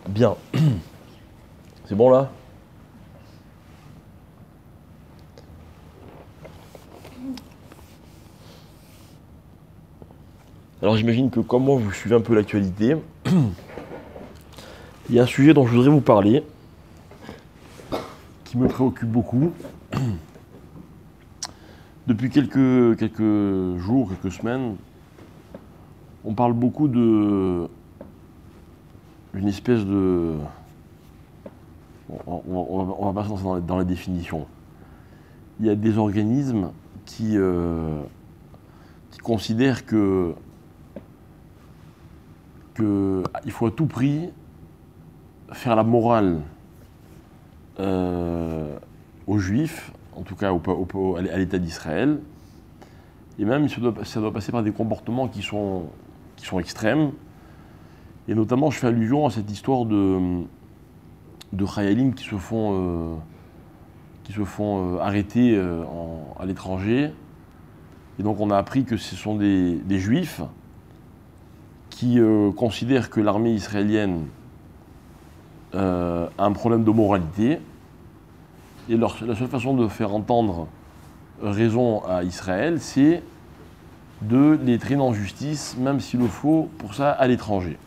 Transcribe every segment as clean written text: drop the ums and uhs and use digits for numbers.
Bien. C'est bon là? Alors j'imagine que comme moi vous suivez un peu l'actualité, il y a un sujet dont je voudrais vous parler, qui me préoccupe beaucoup. Depuis quelques jours, quelques semaines, on parle beaucoup d'une espèce de... On va pas se lancer dans la définition. Il y a des organismes qui considèrent qu'il faut à tout prix faire la morale aux Juifs, en tout cas à l'État d'Israël, et même ça doit passer par des comportements qui sont extrêmes. Et notamment, je fais allusion à cette histoire de Chayalim qui se font arrêter à l'étranger. Et donc on a appris que ce sont des Juifs qui considèrent que l'armée israélienne a un problème de moralité. Et la seule façon de faire entendre raison à Israël, c'est de les traîner en justice, même s'il le faut, pour ça, à l'étranger.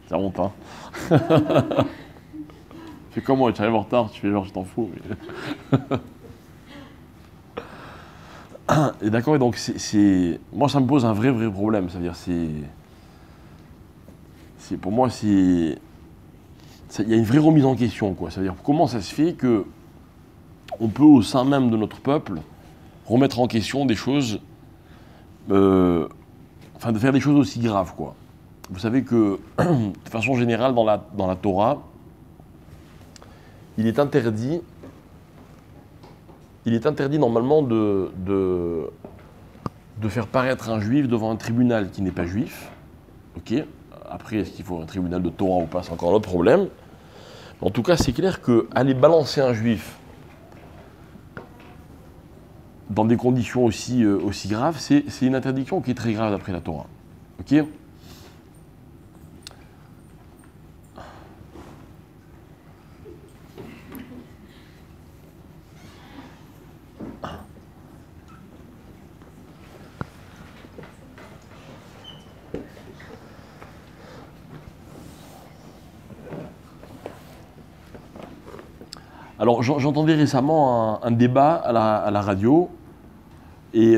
Ça remonte, hein. Fais comme moi, tu arrives en retard, tu fais genre je t'en fous. Mais... Et d'accord, et donc moi ça me pose un vrai problème. C'est-à-dire pour moi il y a une vraie remise en question, quoi. C'est-à-dire comment ça se fait que on peut au sein même de notre peuple remettre en question des choses, de faire des choses aussi graves, quoi. Vous savez que de façon générale dans la Torah, il est interdit normalement de faire paraître un juif devant un tribunal qui n'est pas juif. Ok. Après, est-ce qu'il faut un tribunal de Torah ou pas, c'est encore un autre problème. En tout cas, c'est clair qu'aller balancer un juif dans des conditions aussi graves, c'est une interdiction qui est très grave d'après la Torah. Ok. Alors j'entendais récemment un débat à la radio, et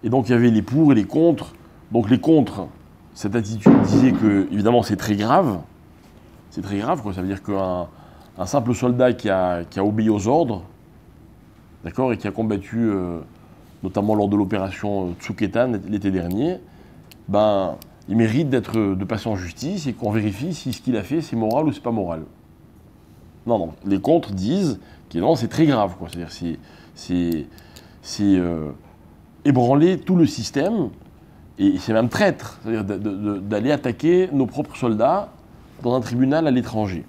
donc il y avait les pour et les contre. Donc les contre, cette attitude disait que évidemment c'est très grave, quoi. Ça veut dire qu'un simple soldat qui a obéi aux ordres, d'accord, et qui a combattu notamment lors de l'opération Tsuketan l'été dernier, ben il mérite de passer en justice et qu'on vérifie si ce qu'il a fait c'est moral ou c'est pas moral. Non, les contre disent que non, c'est très grave, quoi. C'est-à-dire c'est ébranler tout le système, et c'est même traître, c'est-à-dire d'aller attaquer nos propres soldats dans un tribunal à l'étranger.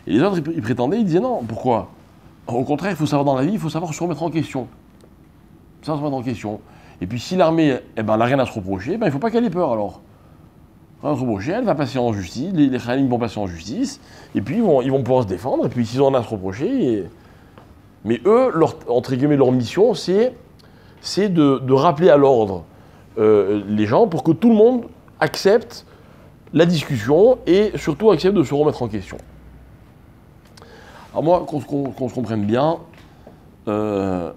Et les autres, ils prétendaient, ils disaient non, pourquoi? Au contraire, il faut savoir dans la vie, il faut savoir se remettre en question. Et puis si l'armée, elle n'a rien à se reprocher, il ne faut pas qu'elle ait peur alors. Elle va passer en justice, les Khalim vont passer en justice, et puis ils vont pouvoir se défendre, et puis s'ils ont rien à se reprocher. Mais eux, entre guillemets, leur mission, c'est de rappeler à l'ordre les gens pour que tout le monde accepte la discussion et surtout accepte de se remettre en question. Alors moi, qu'on se comprenne bien, je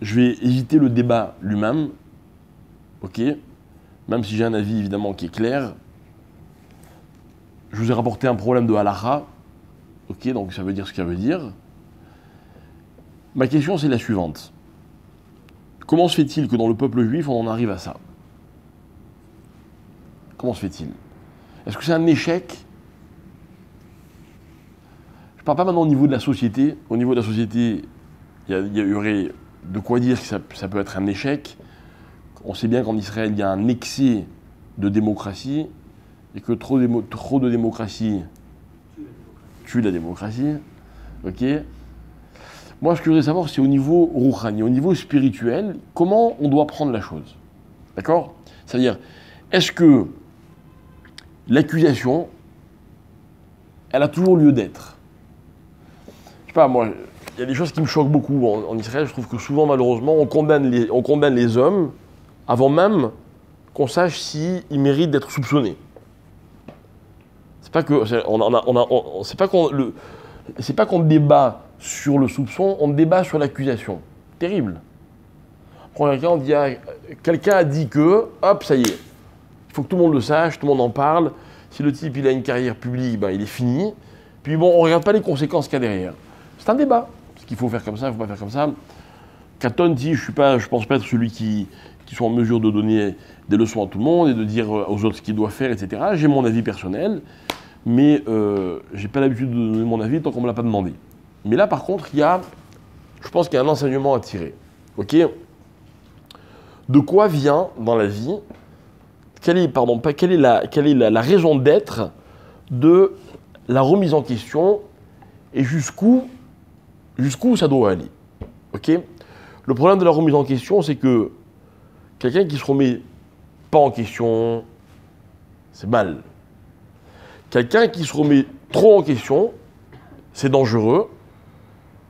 vais éviter le débat lui-même, ok ? Même si j'ai un avis évidemment qui est clair. Je vous ai rapporté un problème de halakha, ok, donc ça veut dire ce que ça veut dire. Ma question c'est la suivante. Comment se fait-il que dans le peuple juif on en arrive à ça? Comment se fait-il? Est-ce que c'est un échec? Je ne parle pas maintenant au niveau de la société. Au niveau de la société, il y aurait de quoi dire que ça peut être un échec. On sait bien qu'en Israël, il y a un excès de démocratie et que trop de démocratie tue la démocratie. ok? Moi, ce que je voudrais savoir, c'est au niveau rouhani, au niveau spirituel, comment on doit prendre la chose. D'accord? C'est-à-dire, est-ce que l'accusation, elle a toujours lieu d'être? Je sais pas, moi, il y a des choses qui me choquent beaucoup en Israël. Je trouve que souvent, malheureusement, on condamne les hommes avant même qu'on sache s'ils méritent d'être soupçonnés. C'est pas que c'est pas qu'on débat sur le soupçon, on débat sur l'accusation. Terrible. Quelqu'un a dit que, hop, ça y est, il faut que tout le monde le sache, tout le monde en parle. Si le type il a une carrière publique, ben, il est fini. Puis bon, on ne regarde pas les conséquences qu'il y a derrière. C'est un débat. Est-ce qu'il faut faire comme ça, il ne faut pas faire comme ça. Catton dit, je ne pense pas être celui qui soit en mesure de donner des leçons à tout le monde et de dire aux autres ce qu'ils doivent faire, etc. J'ai mon avis personnel, mais je n'ai pas l'habitude de donner mon avis tant qu'on ne me l'a pas demandé. Mais là, par contre, je pense qu'il y a un enseignement à tirer. Ok? De quoi vient dans la vie, quelle est la raison d'être de la remise en question et jusqu'où ça doit aller. Ok? Le problème de la remise en question, c'est que quelqu'un qui se remet pas en question, c'est mal. Quelqu'un qui se remet trop en question, c'est dangereux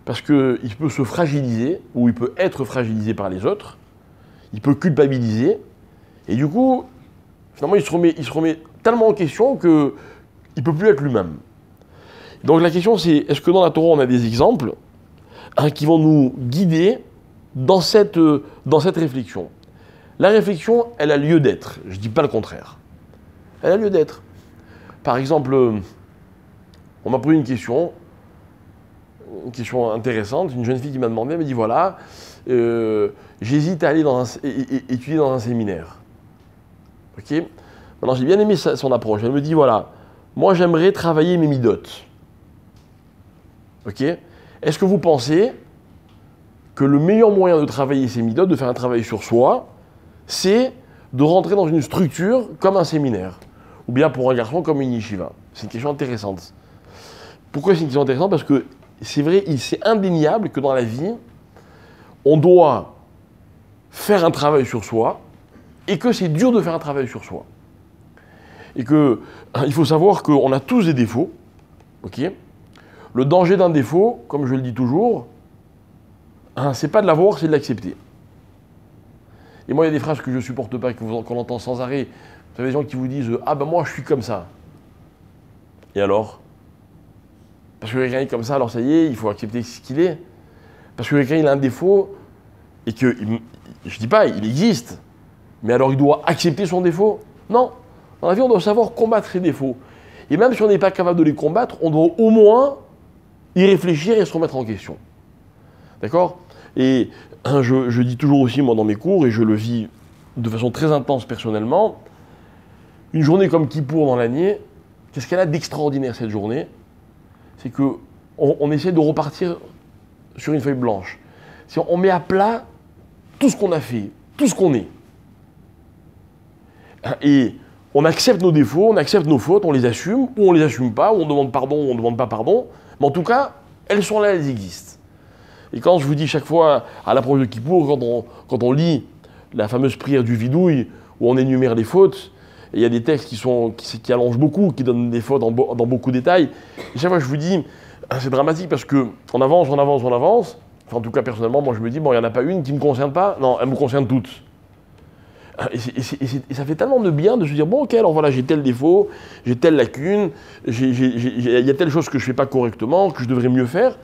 parce qu'il peut se fragiliser ou il peut être fragilisé par les autres, il peut culpabiliser et du coup, finalement, il se remet tellement en question qu'il ne peut plus être lui-même. Donc la question c'est, est-ce que dans la Torah on a des exemples qui vont nous guider dans cette réflexion? La réflexion, elle a lieu d'être, je ne dis pas le contraire. Elle a lieu d'être. Par exemple, on m'a posé une question intéressante, une jeune fille qui m'a demandé, elle m'a dit voilà, j'hésite à aller étudier dans un séminaire. Ok? Maintenant j'ai bien aimé son approche, elle me dit voilà, moi j'aimerais travailler mes midotes. Ok? Est-ce que vous pensez que le meilleur moyen de travailler ces midotes, de faire un travail sur soi, c'est de rentrer dans une structure comme un séminaire, ou bien pour un garçon comme une yeshiva? C'est une question intéressante. Pourquoi c'est une question intéressante? Parce que c'est vrai, c'est indéniable que dans la vie, on doit faire un travail sur soi, et que c'est dur de faire un travail sur soi. Et il faut savoir qu'on a tous des défauts, ok? Le danger d'un défaut, comme je le dis toujours, c'est pas de l'avoir, c'est de l'accepter. Et moi, il y a des phrases que je ne supporte pas, qu'on entend sans arrêt. Vous savez, des gens qui vous disent « Ah ben moi, je suis comme ça ». Et alors? Parce que quelqu'un est comme ça, alors ça y est, il faut accepter ce qu'il est. Parce que quelqu'un il a un défaut, et que, je ne dis pas, il existe, mais alors il doit accepter son défaut? Non. Dans la vie, on doit savoir combattre ses défauts. Et même si on n'est pas capable de les combattre, on doit au moins y réfléchir et se remettre en question. D'accord? Et je dis toujours aussi, moi, dans mes cours, et je le vis de façon très intense personnellement, une journée comme Kippour dans l'année, qu'est-ce qu'elle a d'extraordinaire cette journée? C'est qu'on essaie de repartir sur une feuille blanche. Si on met à plat tout ce qu'on a fait, tout ce qu'on est. Et on accepte nos défauts, on accepte nos fautes, on les assume, ou on les assume pas, ou on demande pardon, ou on ne demande pas pardon. Mais en tout cas, elles sont là, elles existent. Et quand je vous dis chaque fois, à l'approche de Kippour, quand on lit la fameuse prière du vidouille, où on énumère les fautes, et il y a des textes qui allongent beaucoup, qui donnent des fautes dans beaucoup de détails, et chaque fois je vous dis, c'est dramatique parce qu'on avance, enfin en tout cas personnellement, moi je me dis, bon, il n'y en a pas une qui ne me concerne pas, non, elles me concernent toutes. Et ça fait tellement de bien de se dire, bon ok, alors voilà, j'ai tel défaut, j'ai telle lacune, il y a telle chose que je ne fais pas correctement, que je devrais mieux faire.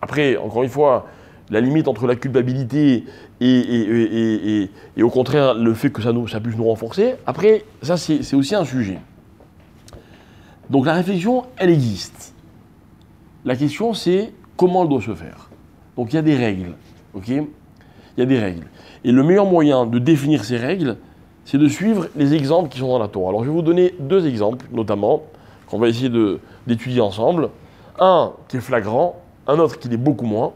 Après, encore une fois, la limite entre la culpabilité et au contraire le fait que ça puisse nous renforcer, après, ça c'est aussi un sujet. Donc la réflexion, elle existe. La question c'est comment elle doit se faire. Donc il y a des règles, ok? Il y a des règles. Et le meilleur moyen de définir ces règles, c'est de suivre les exemples qui sont dans la Torah. Alors je vais vous donner deux exemples, notamment, qu'on va essayer d'étudier ensemble. Un qui est flagrant, un autre qui l'est beaucoup moins.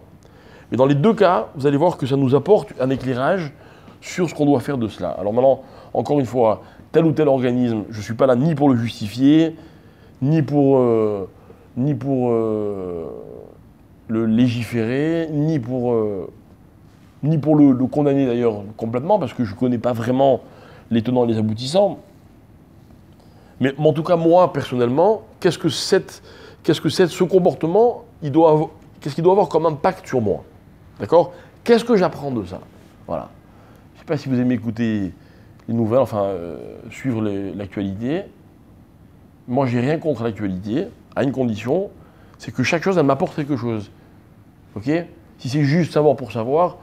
Mais dans les deux cas, vous allez voir que ça nous apporte un éclairage sur ce qu'on doit faire de cela. Alors maintenant, encore une fois, tel ou tel organisme, je ne suis pas là ni pour le justifier, ni pour le légiférer, ni pour le condamner d'ailleurs complètement, parce que je ne connais pas vraiment les tenants et les aboutissants. Mais en tout cas, moi, personnellement, qu'est-ce que ce comportement, qu'est-ce qu'il doit avoir comme impact sur moi? D'accord? Qu'est-ce que j'apprends de ça? Voilà. Je ne sais pas si vous aimez écouter les nouvelles, enfin, suivre l'actualité. Moi, j'ai rien contre l'actualité, à une condition, c'est que chaque chose, elle m'apporte quelque chose. Ok? Si c'est juste savoir pour savoir,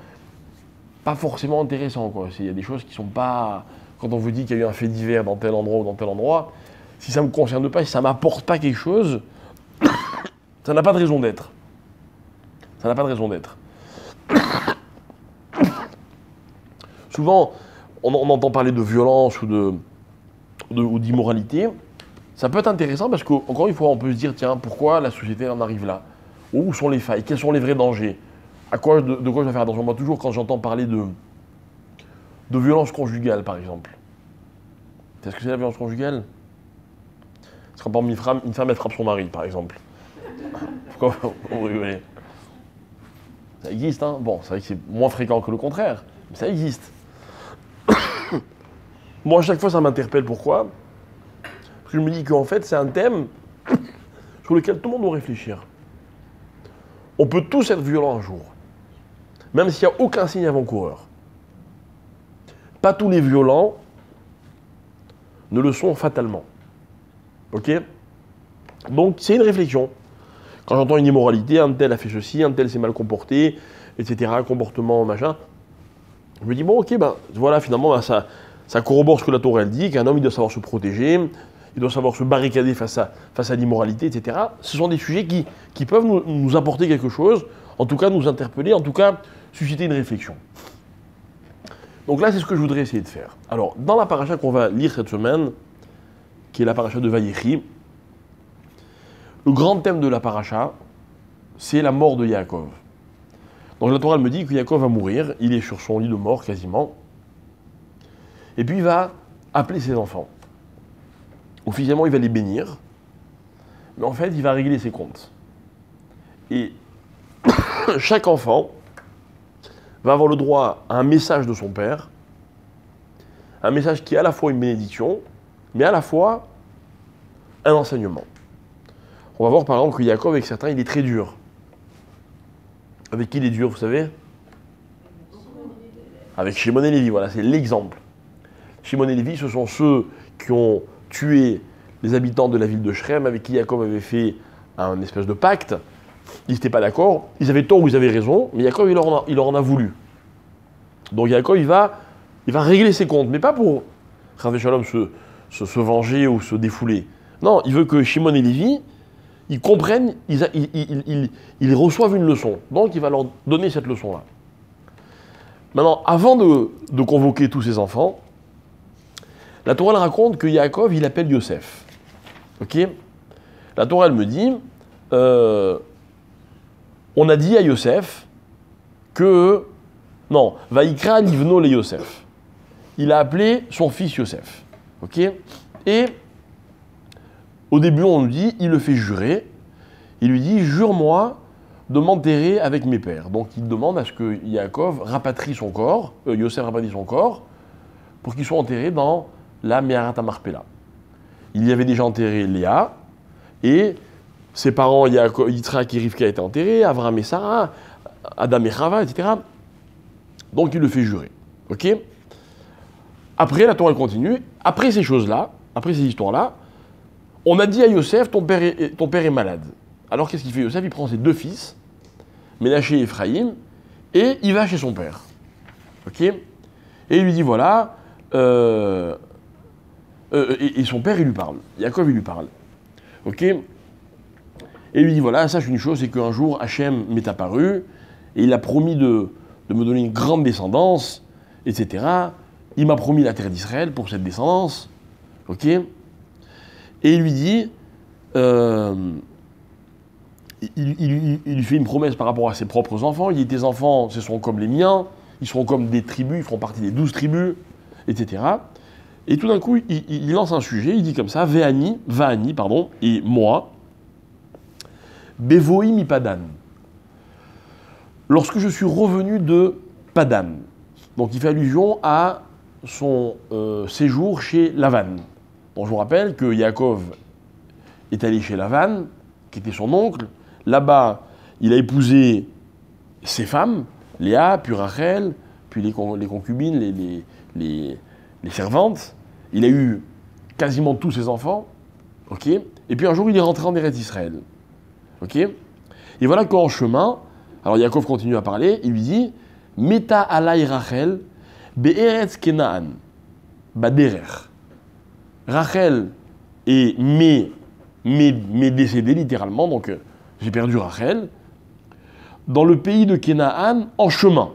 pas forcément intéressant, quoi. Il y a des choses qui ne sont pas... Quand on vous dit qu'il y a eu un fait divers dans tel endroit ou dans tel endroit, si ça ne me concerne pas, si ça ne m'apporte pas quelque chose, ça n'a pas de raison d'être. Ça n'a pas de raison d'être. Souvent, on entend parler de violence ou d'immoralité. Ça peut être intéressant parce qu'encore une fois, on peut se dire, tiens, pourquoi la société en arrive là? Où sont les failles? Quels sont les vrais dangers? De quoi je dois faire attention? Moi, toujours, quand j'entends parler de violence conjugale, par exemple. Tu sais ce que c'est la violence conjugale? C'est quand, par exemple, une femme elle frappe son mari, par exemple. Pourquoi vous rigolez? Ça existe, hein? Bon, c'est vrai que c'est moins fréquent que le contraire, mais ça existe. Moi, à chaque fois, ça m'interpelle. Pourquoi? Parce que je me dis qu'en fait, c'est un thème sur lequel tout le monde doit réfléchir. On peut tous être violents un jour, même s'il n'y a aucun signe avant-coureur. Pas tous les violents ne le sont fatalement. Ok? Donc, c'est une réflexion. Quand j'entends une immoralité, un tel a fait ceci, un tel s'est mal comporté, etc., comportement, machin, je me dis, bon, ok, ben voilà, finalement, ben, ça corrobore ce que la Torah elle dit, qu'un homme, il doit savoir se protéger, il doit savoir se barricader face à l'immoralité, etc. Ce sont des sujets qui peuvent nous apporter quelque chose, en tout cas nous interpeller, en tout cas susciter une réflexion. Donc là, c'est ce que je voudrais essayer de faire. Alors, dans la paracha qu'on va lire cette semaine, qui est la paracha de Vayechi, le grand thème de la paracha, c'est la mort de Yaakov. Donc la Torah me dit que Yaakov va mourir, il est sur son lit de mort quasiment, et puis il va appeler ses enfants. Officiellement, il va les bénir, mais en fait, il va régler ses comptes. Et chaque enfant va avoir le droit à un message de son père, un message qui est à la fois une bénédiction, mais à la fois un enseignement. On va voir par exemple que Yaakov, avec certains, il est très dur. Avec qui il est dur, vous savez? Avec Shimon et Lévi, voilà, c'est l'exemple. Shimon et Lévi, ce sont ceux qui ont tué les habitants de la ville de Shrem, avec qui Yaakov avait fait un espèce de pacte. Ils n'étaient pas d'accord, ils avaient tort ou ils avaient raison, mais Yaakov, il leur en a voulu. Donc Yaakov, il va régler ses comptes, mais pas pour Chas v'Shalom se venger ou se défouler. Non, il veut que Shimon et Lévi, ils comprennent, ils reçoivent une leçon. Donc il va leur donner cette leçon-là. Maintenant, avant de convoquer tous ses enfants, la Torah raconte que Yaakov, il appelle Yosef. Ok? La Torah, elle me dit, on a dit à Yosef que, non, Vaïkra livno le Yosef. Il a appelé son fils Yosef. Ok? Et au début, on nous dit, il le fait jurer. Il lui dit, jure-moi de m'enterrer avec mes pères. Donc il demande à ce que Yaakov rapatrie son corps, Yosef rapatrie son corps, pour qu'il soit enterré dans la Meharat HaMarpela. Il y avait déjà enterré Léa, et ses parents, Yitzhak et Rivka, étaient enterrés, Avraham et Sarah, Adam et Chava, etc. Donc il le fait jurer. Ok? Après, la Torah continue. Après ces choses-là, après ces histoires-là, on a dit à Yosef, ton père est malade. Alors qu'est-ce qu'il fait Yosef? Il prend ses deux fils, Ménaché et Ephraïm, et il va chez son père. Ok? Et il lui dit, voilà, et son père, il lui parle. Yaakov, il lui parle. Ok? Et il lui dit, voilà, sache une chose, c'est qu'un jour, Hachem m'est apparu, et il a promis de me donner une grande descendance, etc. Il m'a promis la terre d'Israël pour cette descendance. Ok? Et il lui dit, il lui fait une promesse par rapport à ses propres enfants. Il dit, tes enfants, ce seront comme les miens, ils seront comme des tribus, ils feront partie des 12 tribus, etc. Et tout d'un coup, il lance un sujet, il dit comme ça, Va'ani, et moi, Bevoï mipadan. lorsque je suis revenu de Padan. Donc il fait allusion à son séjour chez Lavan. Donc je vous rappelle que Yaakov est allé chez Lavan, qui était son oncle. Là-bas, il a épousé ses femmes, Léa, puis Rachel, puis les concubines, les servantes. Il a eu quasiment tous ses enfants. Ok. Et puis un jour, il est rentré en Eretz Israël. Ok. Et voilà qu'en chemin, alors Yaakov continue à parler, il lui dit Meta alay Rachel be'eretz Kenaan baderer. Rachel m'est décédée littéralement, donc j'ai perdu Rachel, dans le pays de Kenaan en chemin.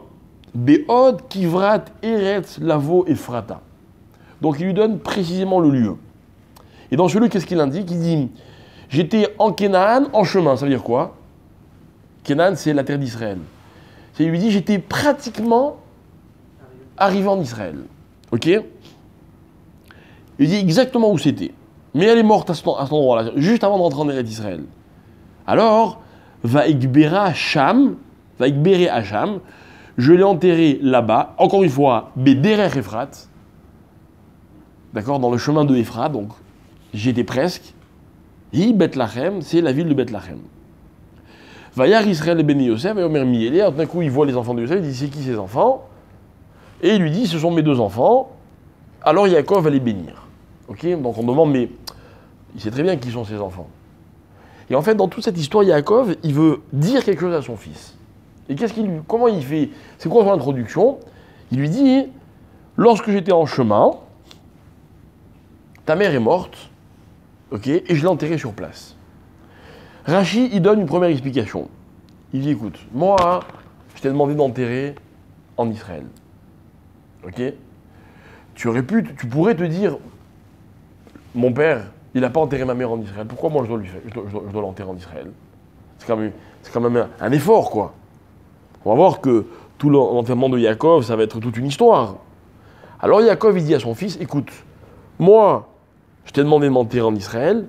Be'od kivrat eretz lavo Ephrata. Donc il lui donne précisément le lieu. Et dans ce lieu, qu'est-ce qu'il indique? Il dit j'étais en Kenaan en chemin. Ça veut dire quoi? Kenaan, c'est la terre d'Israël. Il lui dit j'étais pratiquement arrivé en Israël. Ok? Il dit exactement où c'était. Mais elle est morte à cet endroit-là, juste avant de rentrer en Eretz Israël. Alors, Vaïkbere Hacham, je l'ai enterré là-bas, encore une fois, Bederer Ephrat, d'accord, dans le chemin de Ephrat, donc j'étais presque. Hi Bethlachem, c'est la ville de Bethlachem. Vayar Israël et Beni Yosef, et Omer Miélé, d'un coup il voit les enfants de Yosef, il dit c'est qui ces enfants? Et il lui dit ce sont mes deux enfants, alors Yaakov va les bénir. Ok, donc on demande, mais il sait très bien qui sont ses enfants. Et en fait, dans toute cette histoire, Yaakov, il veut dire quelque chose à son fils. Et comment il fait? C'est quoi son introduction? Il lui dit, lorsque j'étais en chemin, ta mère est morte, ok, et je l'ai enterrée sur place. Rachi, il donne une première explication. Il dit, écoute, moi, je t'ai demandé d'enterrer en Israël. Ok? Tu pourrais te dire, mon père, il n'a pas enterré ma mère en Israël. Pourquoi moi je dois l'enterrer en Israël? C'est quand même un effort, quoi. On va voir que tout l'enterrement de Yaakov, ça va être toute une histoire. Alors Yaakov, il dit à son fils, écoute, moi, je t'ai demandé de m'enterrer en Israël,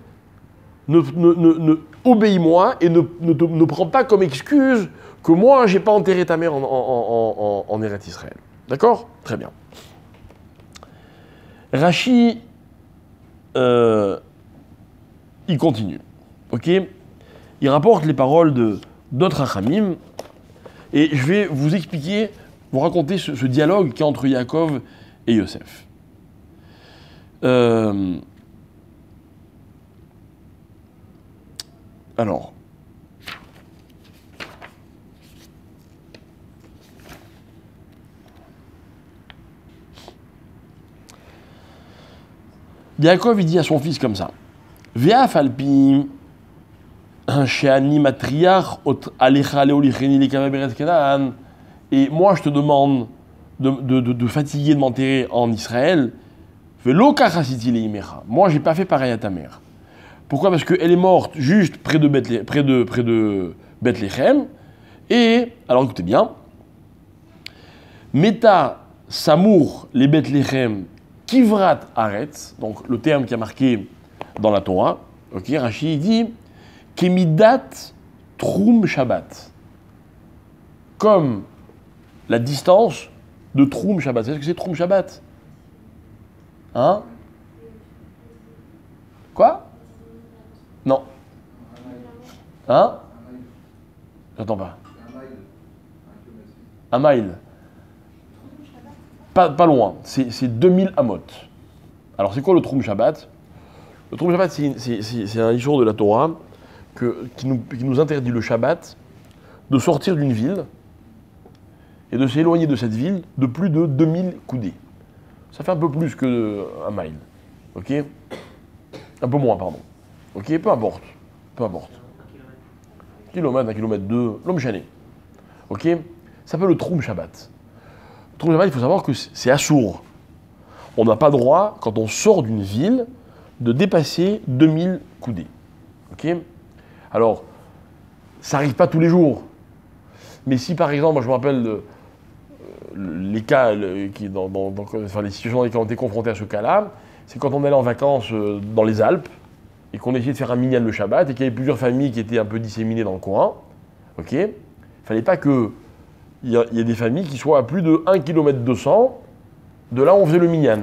obéis-moi et ne prends pas comme excuse que moi, je n'ai pas enterré ta mère en Eretz Israël. D'accord? Très bien. Rachi, il continue. Ok? Il rapporte les paroles d'autres Hachamim. Et je vais vous expliquer, vous raconter ce dialogue qu'il y a entre Yaakov et Yosef. Alors, Yaakov, il dit à son fils comme ça. Ve'af alpi she'ani matriach alecha leolicheni lekava beretz Kenaan. Et moi, je te demande de fatiguer de m'enterrer en Israël. Ve'lo kachasiti leimecha. Moi, j'ai pas fait pareil à ta mère. Pourquoi? Parce qu'elle est morte juste près de Bethléem. Et, alors écoutez bien, Meta Samour les Bethléem Kivrat Aretz, donc le terme qui a marqué dans la Torah, ok, Rashi dit Kemidat Troum Shabbat, comme la distance de Troum Shabbat. Vous savez ce que c'est Troum Shabbat? Hein? Quoi? Non. Hein? J'entends pas. Un mile. Pas loin. C'est 2000 amot. Alors c'est quoi le Troum Shabbat? Le Troum Shabbat, c'est un jour de la Torah qui nous interdit le Shabbat de sortir d'une ville et de s'éloigner de cette ville de plus de 2000 coudées. Ça fait un peu plus qu'un mile. Ok? Un peu moins, pardon. Ok, peu importe. Kilomètre, 1 kilomètre 2, l'homme chané. Ok? Ça s'appelle le Troum Shabbat. Le Troum Shabbat, il faut savoir que c'est assourd. On n'a pas droit, quand on sort d'une ville, de dépasser 2000 coudées. Ok? Alors, ça n'arrive pas tous les jours. Mais si par exemple, moi je me rappelle les cas, les situations dans lesquelles on était confrontés à ce cas-là, c'est quand on allait en vacances dans les Alpes, et qu'on essayait de faire un minyan le Shabbat, et qu'il y avait plusieurs familles qui étaient un peu disséminées dans le coin, ok? Il ne fallait pas que il y a des familles qui soient à plus de 1,2 km de là où on faisait le minyan.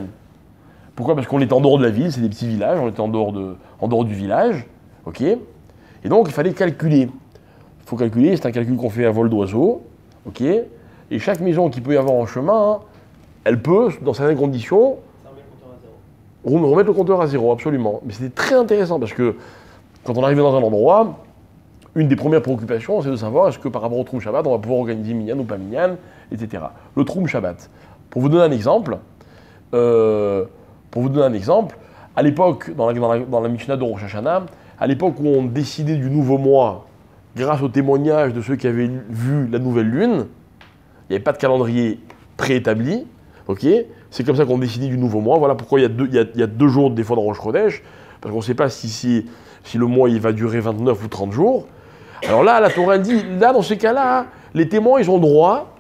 Pourquoi? Parce qu'on était en dehors de la ville, c'est des petits villages, on était en dehors du village, ok? Et donc il fallait calculer. Il faut calculer, c'est un calcul qu'on fait à vol d'oiseau, ok? Et chaque maison qui peut y avoir en chemin, elle peut, dans certaines conditions, remettre le compteur à zéro, absolument. Mais c'était très intéressant parce que quand on arrivait dans un endroit, une des premières préoccupations, c'est de savoir est-ce que par rapport au Troum Shabbat, on va pouvoir organiser minyan ou pas minyan, etc. Le Troum Shabbat. Pour vous donner un exemple, à l'époque, dans la Mishnah de Rosh Hashanah, à l'époque où on décidait du nouveau mois, grâce au témoignage de ceux qui avaient vu la nouvelle lune, il n'y avait pas de calendrier préétabli, ok? C'est comme ça qu'on décidait du nouveau mois. Voilà pourquoi il y a 2 jours des fois dans Rosh Chodesh, parce qu'on ne sait pas si le mois il va durer 29 ou 30 jours. Alors là, la Torah elle dit, là dans ces cas-là, les témoins ils ont le droit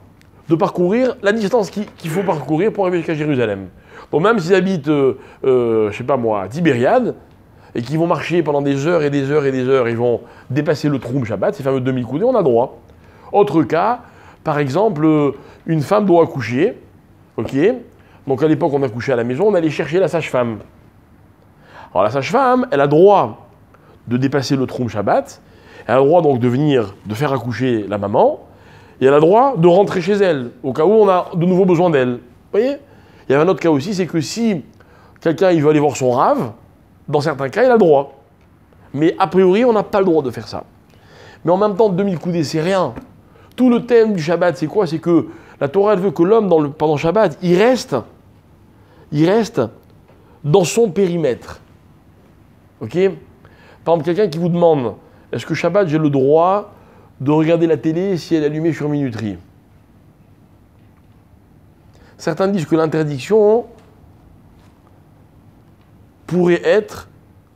de parcourir la distance qu'il faut parcourir pour arriver jusqu'à Jérusalem. Donc même s'ils habitent, je sais pas moi, à Tibériade, et qu'ils vont marcher pendant des heures et des heures et des heures, ils vont dépasser le Troum Shabbat, ces fameux 2000 coudées, on a droit. Autre cas, par exemple, une femme doit accoucher, ok? Donc à l'époque, on accouchait à la maison, on allait chercher la sage-femme. Alors la sage-femme, elle a droit de dépasser le Troum Shabbat, elle a le droit donc de faire accoucher la maman, et elle a le droit de rentrer chez elle, au cas où on a de nouveau besoin d'elle. Vous voyez? Il y a un autre cas aussi, c'est que si quelqu'un il veut aller voir son rave, dans certains cas, il a le droit. Mais a priori, on n'a pas le droit de faire ça. Mais en même temps, 2000 coudées, c'est rien. Tout le thème du Shabbat, c'est quoi? C'est que la Torah, elle veut que l'homme, pendant le Shabbat, il reste dans son périmètre. Ok? Par exemple, quelqu'un qui vous demande, est-ce que Shabbat, j'ai le droit de regarder la télé si elle est allumée sur minuterie? Certains disent que l'interdiction pourrait être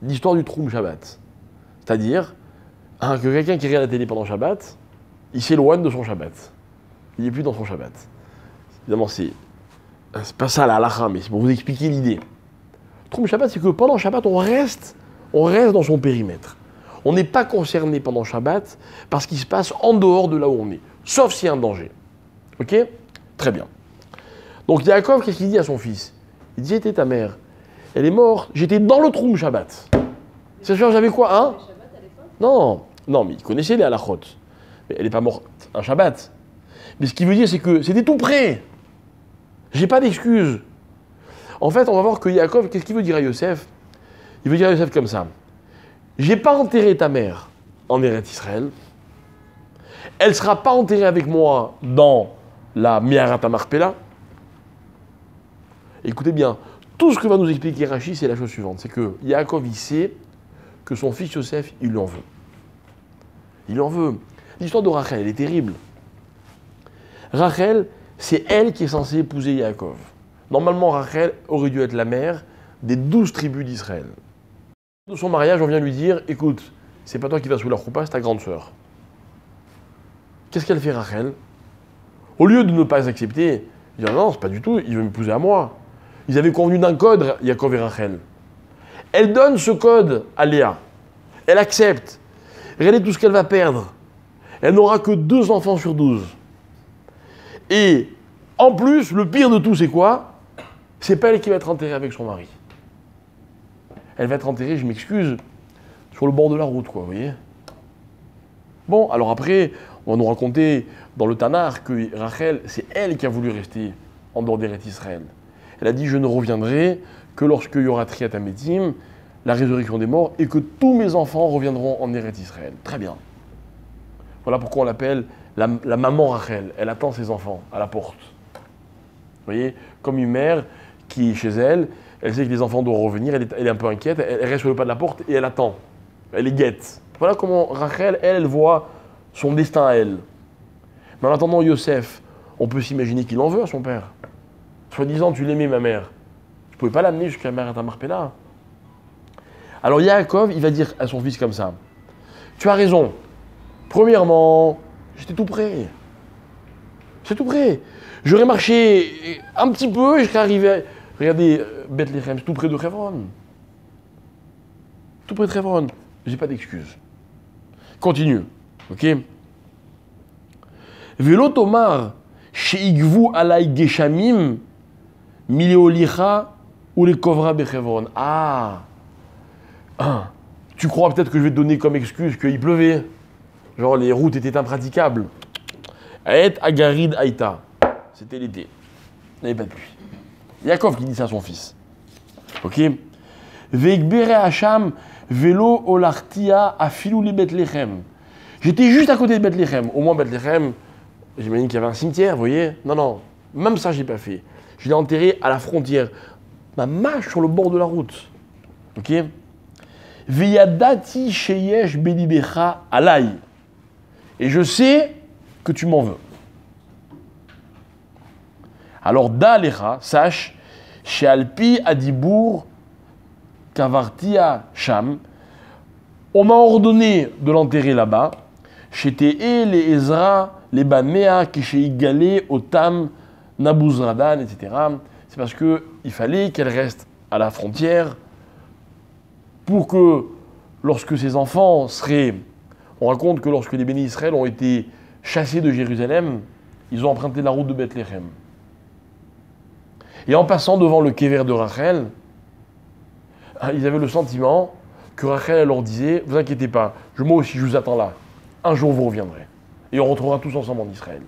l'histoire du Troum Shabbat. C'est-à-dire que quelqu'un qui regarde la télé pendant Shabbat, il s'éloigne de son Shabbat. Il n'est plus dans son Shabbat. Évidemment, c'est pas ça la halakha, mais c'est pour vous expliquer l'idée. Troum Shabbat, c'est que pendant Shabbat, on reste dans son périmètre. On n'est pas concerné pendant Shabbat par ce qui se passe en dehors de là où on est, sauf s'il y a un danger. Ok? Très bien. Donc Yaakov, qu'est-ce qu'il dit à son fils? Il dit, j'étais ta mère. Elle est morte, j'étais dans le Troum Shabbat. C'est sûr, j'avais quoi, hein? Non, mais il connaissait les halachot. Mais elle n'est pas morte un Shabbat. Mais ce qu'il veut dire, c'est que c'était tout près. J'ai pas d'excuse. En fait, on va voir que Yaakov, qu'est-ce qu'il veut dire à Yosef? Il veut dire à Yosef comme ça. J'ai pas enterré ta mère en Eretz Israël. Elle ne sera pas enterrée avec moi dans la Me'arat HaMachpelah. Écoutez bien, tout ce que va nous expliquer Rashi, c'est la chose suivante. C'est que Yaakov, il sait que son fils Yosef, il lui en veut. Il en veut. L'histoire de Rachel, elle est terrible. Rachel, c'est elle qui est censée épouser Yaakov. Normalement, Rachel aurait dû être la mère des 12 tribus d'Israël. De son mariage, on vient lui dire, écoute, c'est pas toi qui vas sous la choupa, c'est ta grande sœur. Qu'est-ce qu'elle fait, Rachel? Au lieu de ne pas accepter, il dit non, c'est pas du tout, il veut m'épouser à moi. Ils avaient convenu d'un code, Yaakov et Rachel. Elle donne ce code à Léa. Elle accepte. Regardez tout ce qu'elle va perdre. Elle n'aura que 2 enfants sur 12. Et en plus, le pire de tout, c'est quoi? C'est pas elle qui va être enterrée avec son mari. Elle va être enterrée, je m'excuse, sur le bord de la route, quoi, vous voyez? Bon, alors après, on va nous raconter dans le Tanakh que Rachel, c'est elle qui a voulu rester en dehors d'Eretz Israël. Elle a dit, je ne reviendrai que lorsqu'il y aura Triat Hametim, la résurrection des morts, et que tous mes enfants reviendront en Eretz Israël. Très bien. Voilà pourquoi on l'appelle la maman Rachel. Elle attend ses enfants à la porte. Vous voyez, comme une mère qui est chez elle, elle sait que les enfants doivent revenir, elle est un peu inquiète, elle reste sur le pas de la porte et elle attend. Elle les guette. Voilà comment Rachel, elle voit son destin à elle. Mais en attendant Yosef, on peut s'imaginer qu'il en veut à son père. Soi-disant, tu l'aimais, ma mère. Tu ne pouvais pas l'amener jusqu'à Me'arat HaMachpelah. Alors Yaakov, il va dire à son fils comme ça. Tu as raison. Premièrement, j'étais tout près. C'est tout près. J'aurais marché un petit peu et je serais arrivé... Regardez, Bethléem, c'est tout près de Hebron. Tout près de Hebron. J'ai pas d'excuse. Continue. Ok? Velo tomar, sheigvu alay geshamim, mileolicha ou les kovra bechevron. Ah, tu crois peut-être que je vais te donner comme excuse qu'il pleuvait. Genre les routes étaient impraticables. Aet agarid aïta. C'était l'été. Il n'y avait pas de pluie. Yaakov qui dit ça à son fils. Ok. Veikbere Hacham velo olartia afilou li Bethléem. J'étais juste à côté de Bethléem. Au moins Bethléem, j'imagine qu'il y avait un cimetière, vous voyez. Non, même ça j'ai pas fait. Je l'ai enterré à la frontière. Ma mâche sur le bord de la route. Ok. Veyadati sheyesh belibecha alay. Et je sais que tu m'en veux. Alors, Da'alecha, sache, chez Alpi Adibour, Kavartia Sham, on m'a ordonné de l'enterrer là-bas, chez Te'e, les Ezra, les Bamea, qui chez Igalé, Otam, Nabuzradan, etc. C'est parce qu'il fallait qu'elle reste à la frontière pour que, lorsque ses enfants seraient. On raconte que lorsque les bénis Israël ont été chassés de Jérusalem, ils ont emprunté la route de Bethléem. Et en passant devant le kéver de Rachel, ils avaient le sentiment que Rachel leur disait « Vous inquiétez pas, moi aussi je vous attends là. Un jour vous reviendrez. Et on retrouvera tous ensemble en Israël. »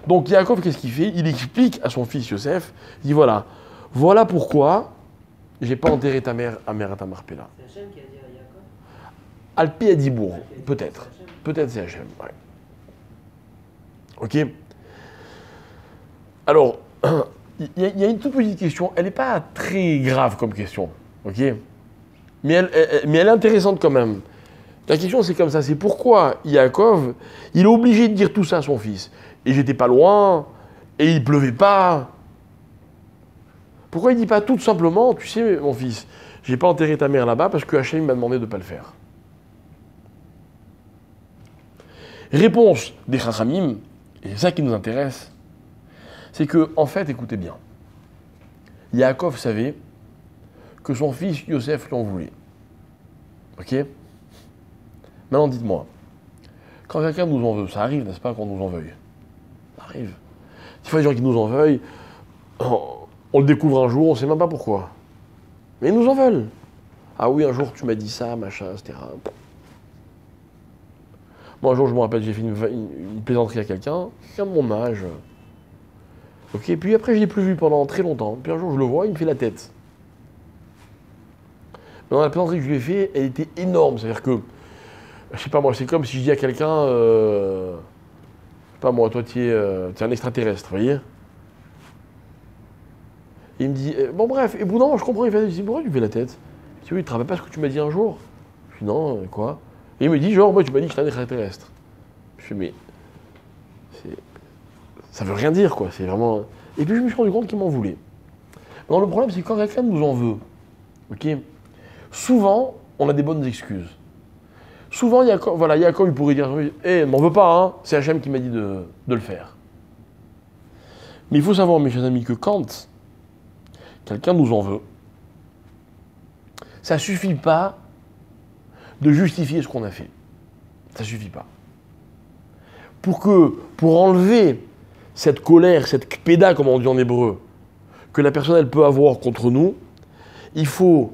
Donc Yaakov, qu'est-ce qu'il fait? Il explique à son fils Yosef, il dit voilà pourquoi j'ai pas enterré ta mère à Merat Marpella. C'est Hachem qui a dit à Yaakov? Alpi Adibour, peut-être. Peut-être c'est Hachem, ouais. Ok. Alors, il y a une toute petite question, elle n'est pas très grave comme question, ok? Mais elle est intéressante quand même. La question c'est comme ça, c'est pourquoi Yaakov, il est obligé de dire tout ça à son fils. Et j'étais pas loin, et il pleuvait pas. Pourquoi il dit pas tout simplement, tu sais mon fils, j'ai pas enterré ta mère là-bas parce que Hachem m'a demandé de ne pas le faire. Réponse des Chachamim, et c'est ça qui nous intéresse, c'est que, en fait, écoutez bien, Yaakov savait que son fils Yosef lui en voulait. Ok? Maintenant, dites-moi, quand quelqu'un nous en veut, ça arrive, n'est-ce pas, qu'on nous en veuille? Ça arrive. Des fois, les gens qui nous en veuillent, on le découvre un jour, on ne sait même pas pourquoi. Mais ils nous en veulent. Ah oui, un jour, tu m'as dit ça, machin, etc. Moi, un jour, je me rappelle, j'ai fait une plaisanterie à quelqu'un de mon âge. Ok, puis après, je ne l'ai plus vu pendant très longtemps. Puis un jour, je le vois, il me fait la tête. Maintenant, la plaisanterie que je lui ai fait, elle était énorme. C'est-à-dire que, je sais pas moi, c'est comme si je dis à quelqu'un, je sais pas moi, toi, tu es un extraterrestre, vous voyez? Et il me dit, bon bref, et bon non, je comprends, il dit, pourquoi tu me fais la tête? Je dis, oui, tu te rappelles pas ce que tu m'as dit un jour? Je dis, non, quoi? Et il me dit, genre, moi, tu m'as dit que j'étais un extraterrestre. Je fais, mais ça veut rien dire, quoi. C'est vraiment. Et puis je me suis rendu compte qu'il m'en voulait. Non, le problème, c'est que quand quelqu'un nous en veut, ok, souvent, on a des bonnes excuses. Souvent, Yaakov, il pourrait dire, ne m'en veux pas, hein, c'est Hachem qui m'a dit de le faire. Mais il faut savoir, mes chers amis, que quand quelqu'un nous en veut, ça ne suffit pas de justifier ce qu'on a fait. Ça ne suffit pas. Pour enlever cette colère, cette kpéda, comme on dit en hébreu, que la personne elle peut avoir contre nous, il faut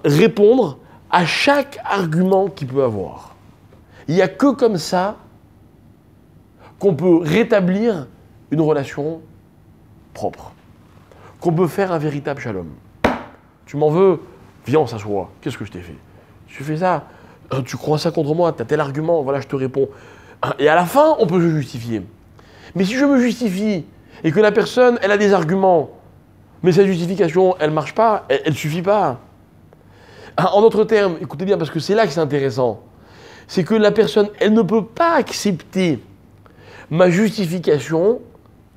répondre à chaque argument qu'il peut avoir. Il n'y a que comme ça qu'on peut rétablir une relation propre, qu'on peut faire un véritable shalom. Tu m'en veux? Viens, on s'assoit. Qu'est-ce que je t'ai fait? Tu fais ça? Tu crois ça contre moi? Tu as tel argument? Voilà, je te réponds. Et à la fin, on peut se justifier. Mais si je me justifie et que la personne, elle a des arguments, mais sa justification, elle ne marche pas, elle ne suffit pas. En d'autres termes, écoutez bien, parce que c'est là que c'est intéressant, c'est que la personne, elle ne peut pas accepter ma justification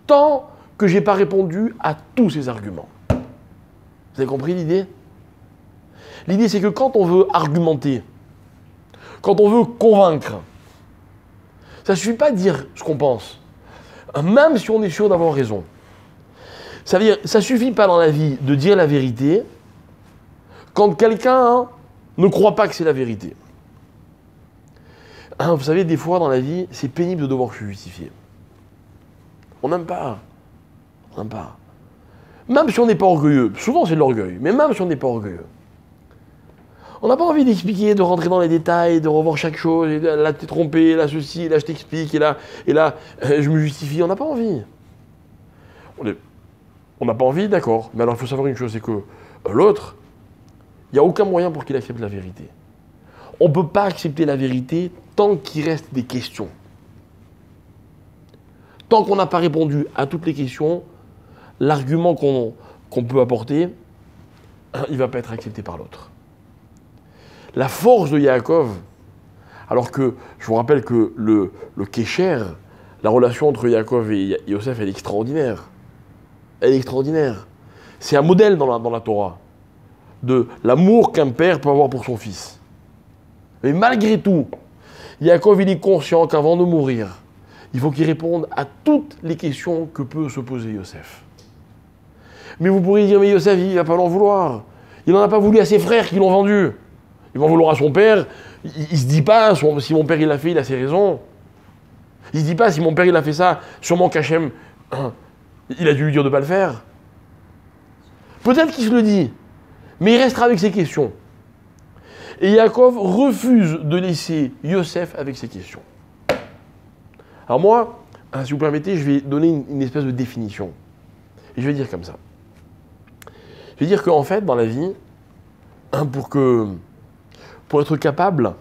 tant que je n'ai pas répondu à tous ses arguments. Vous avez compris l'idée? L'idée, c'est que quand on veut argumenter, quand on veut convaincre, ça ne suffit pas de dire ce qu'on pense, même si on est sûr d'avoir raison. Ça veut dire, ça ne suffit pas dans la vie de dire la vérité quand quelqu'un ne croit pas que c'est la vérité. Vous savez, des fois dans la vie, c'est pénible de devoir se justifier. On n'aime pas. On n'aime pas. Même si on n'est pas orgueilleux. Souvent c'est de l'orgueil, mais même si on n'est pas orgueilleux. On n'a pas envie d'expliquer, de rentrer dans les détails, de revoir chaque chose, et là t'es trompé, là ceci, là je t'explique, et là je me justifie. On n'a pas envie. On n'a pas envie, d'accord. Mais alors il faut savoir une chose, c'est que l'autre, il n'y a aucun moyen pour qu'il accepte la vérité. On ne peut pas accepter la vérité tant qu'il reste des questions. Tant qu'on n'a pas répondu à toutes les questions, l'argument qu'on peut apporter, il ne va pas être accepté par l'autre. La force de Yaakov, alors que je vous rappelle que le Kécher, la relation entre Yaakov et Yosef, elle est extraordinaire. Elle est extraordinaire. C'est un modèle dans la Torah de l'amour qu'un père peut avoir pour son fils. Mais malgré tout, Yaakov il est conscient qu'avant de mourir, il faut qu'il réponde à toutes les questions que peut se poser Yosef. Mais vous pourriez dire, mais Yosef, il ne va pas l'en vouloir. Il n'en a pas voulu à ses frères qui l'ont vendu. Il va en vouloir à son père. Il ne se dit pas, si mon père il l'a fait, il a ses raisons. Il ne se dit pas, si mon père il a fait ça, sûrement qu'Hachem, il a dû lui dire de ne pas le faire. Peut-être qu'il se le dit, mais il restera avec ses questions. Et Yaakov refuse de laisser Yosef avec ses questions. Alors moi, si vous permettez, je vais donner une espèce de définition. Et je vais dire comme ça. Je vais dire qu'en fait, dans la vie, pour être capable